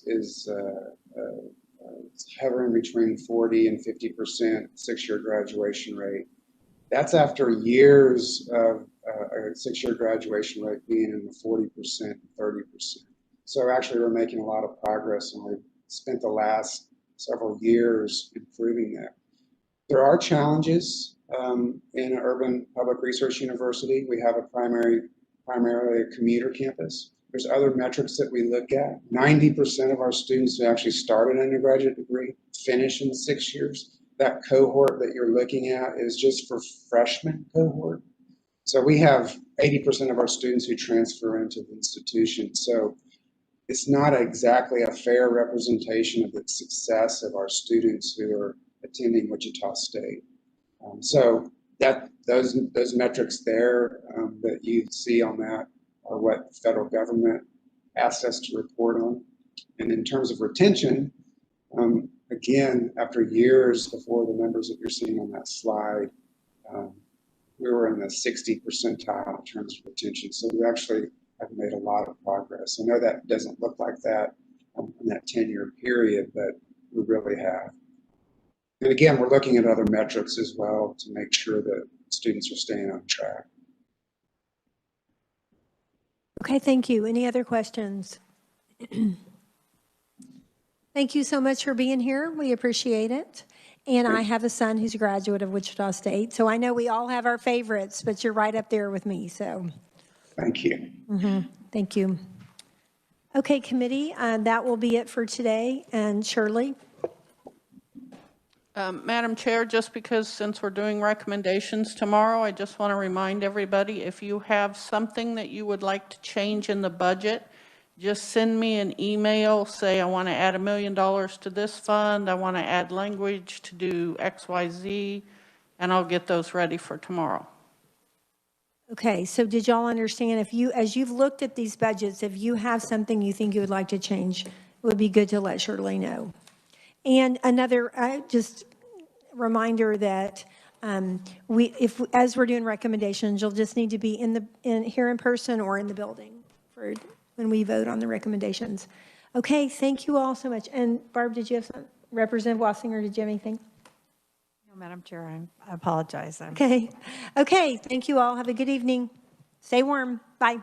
is hovering between 40 and 50% 6-year graduation rate. That's after years of a 6-year graduation rate being in the 40%, 30%. So actually we're making a lot of progress, and we've spent the last several years improving that. There are challenges in an urban public research university. We have a primarily a commuter campus. There's other metrics that we look at. 90% of our students who actually start an undergraduate degree finish in 6 years. That cohort that you're looking at is just for freshman cohort. So we have 80% of our students who transfer into the institution. So it's not exactly a fair representation of the success of our students who are attending Wichita State. So those metrics there that you see on that are what the federal government asks us to report on. And in terms of retention, again, after years before the numbers that you're seeing on that slide, we were in the 60th percentile in terms of retention. So we actually have made a lot of progress. I know that doesn't look like that in that 10-year period, but we really have. And again, we're looking at other metrics as well to make sure that students are staying on track. Okay, thank you. Any other questions? Thank you so much for being here. We appreciate it. And I have a son who's a graduate of Wichita State, so I know we all have our favorites, but you're right up there with me, so. Thank you. Thank you. Okay, committee, that will be it for today. And Shirley? Madam Chair, just because since we're doing recommendations tomorrow, I just want to remind everybody, if you have something that you would like to change in the budget, just send me an email, say I want to add $1 million to this fund, I want to add language to do X, Y, Z, and I'll get those ready for tomorrow. Okay, so did y'all understand, if you, as you've looked at these budgets, if you have something you think you would like to change, it would be good to let Shirley know. And another, just reminder that as we're doing recommendations, you'll just need to be here in person or in the building for when we vote on the recommendations. Okay, thank you all so much. And Barb, did you have some, Representative Wassinger, did you have anything? No, Madam Chair, I apologize. Okay, thank you all. Have a good evening. Stay warm. Bye.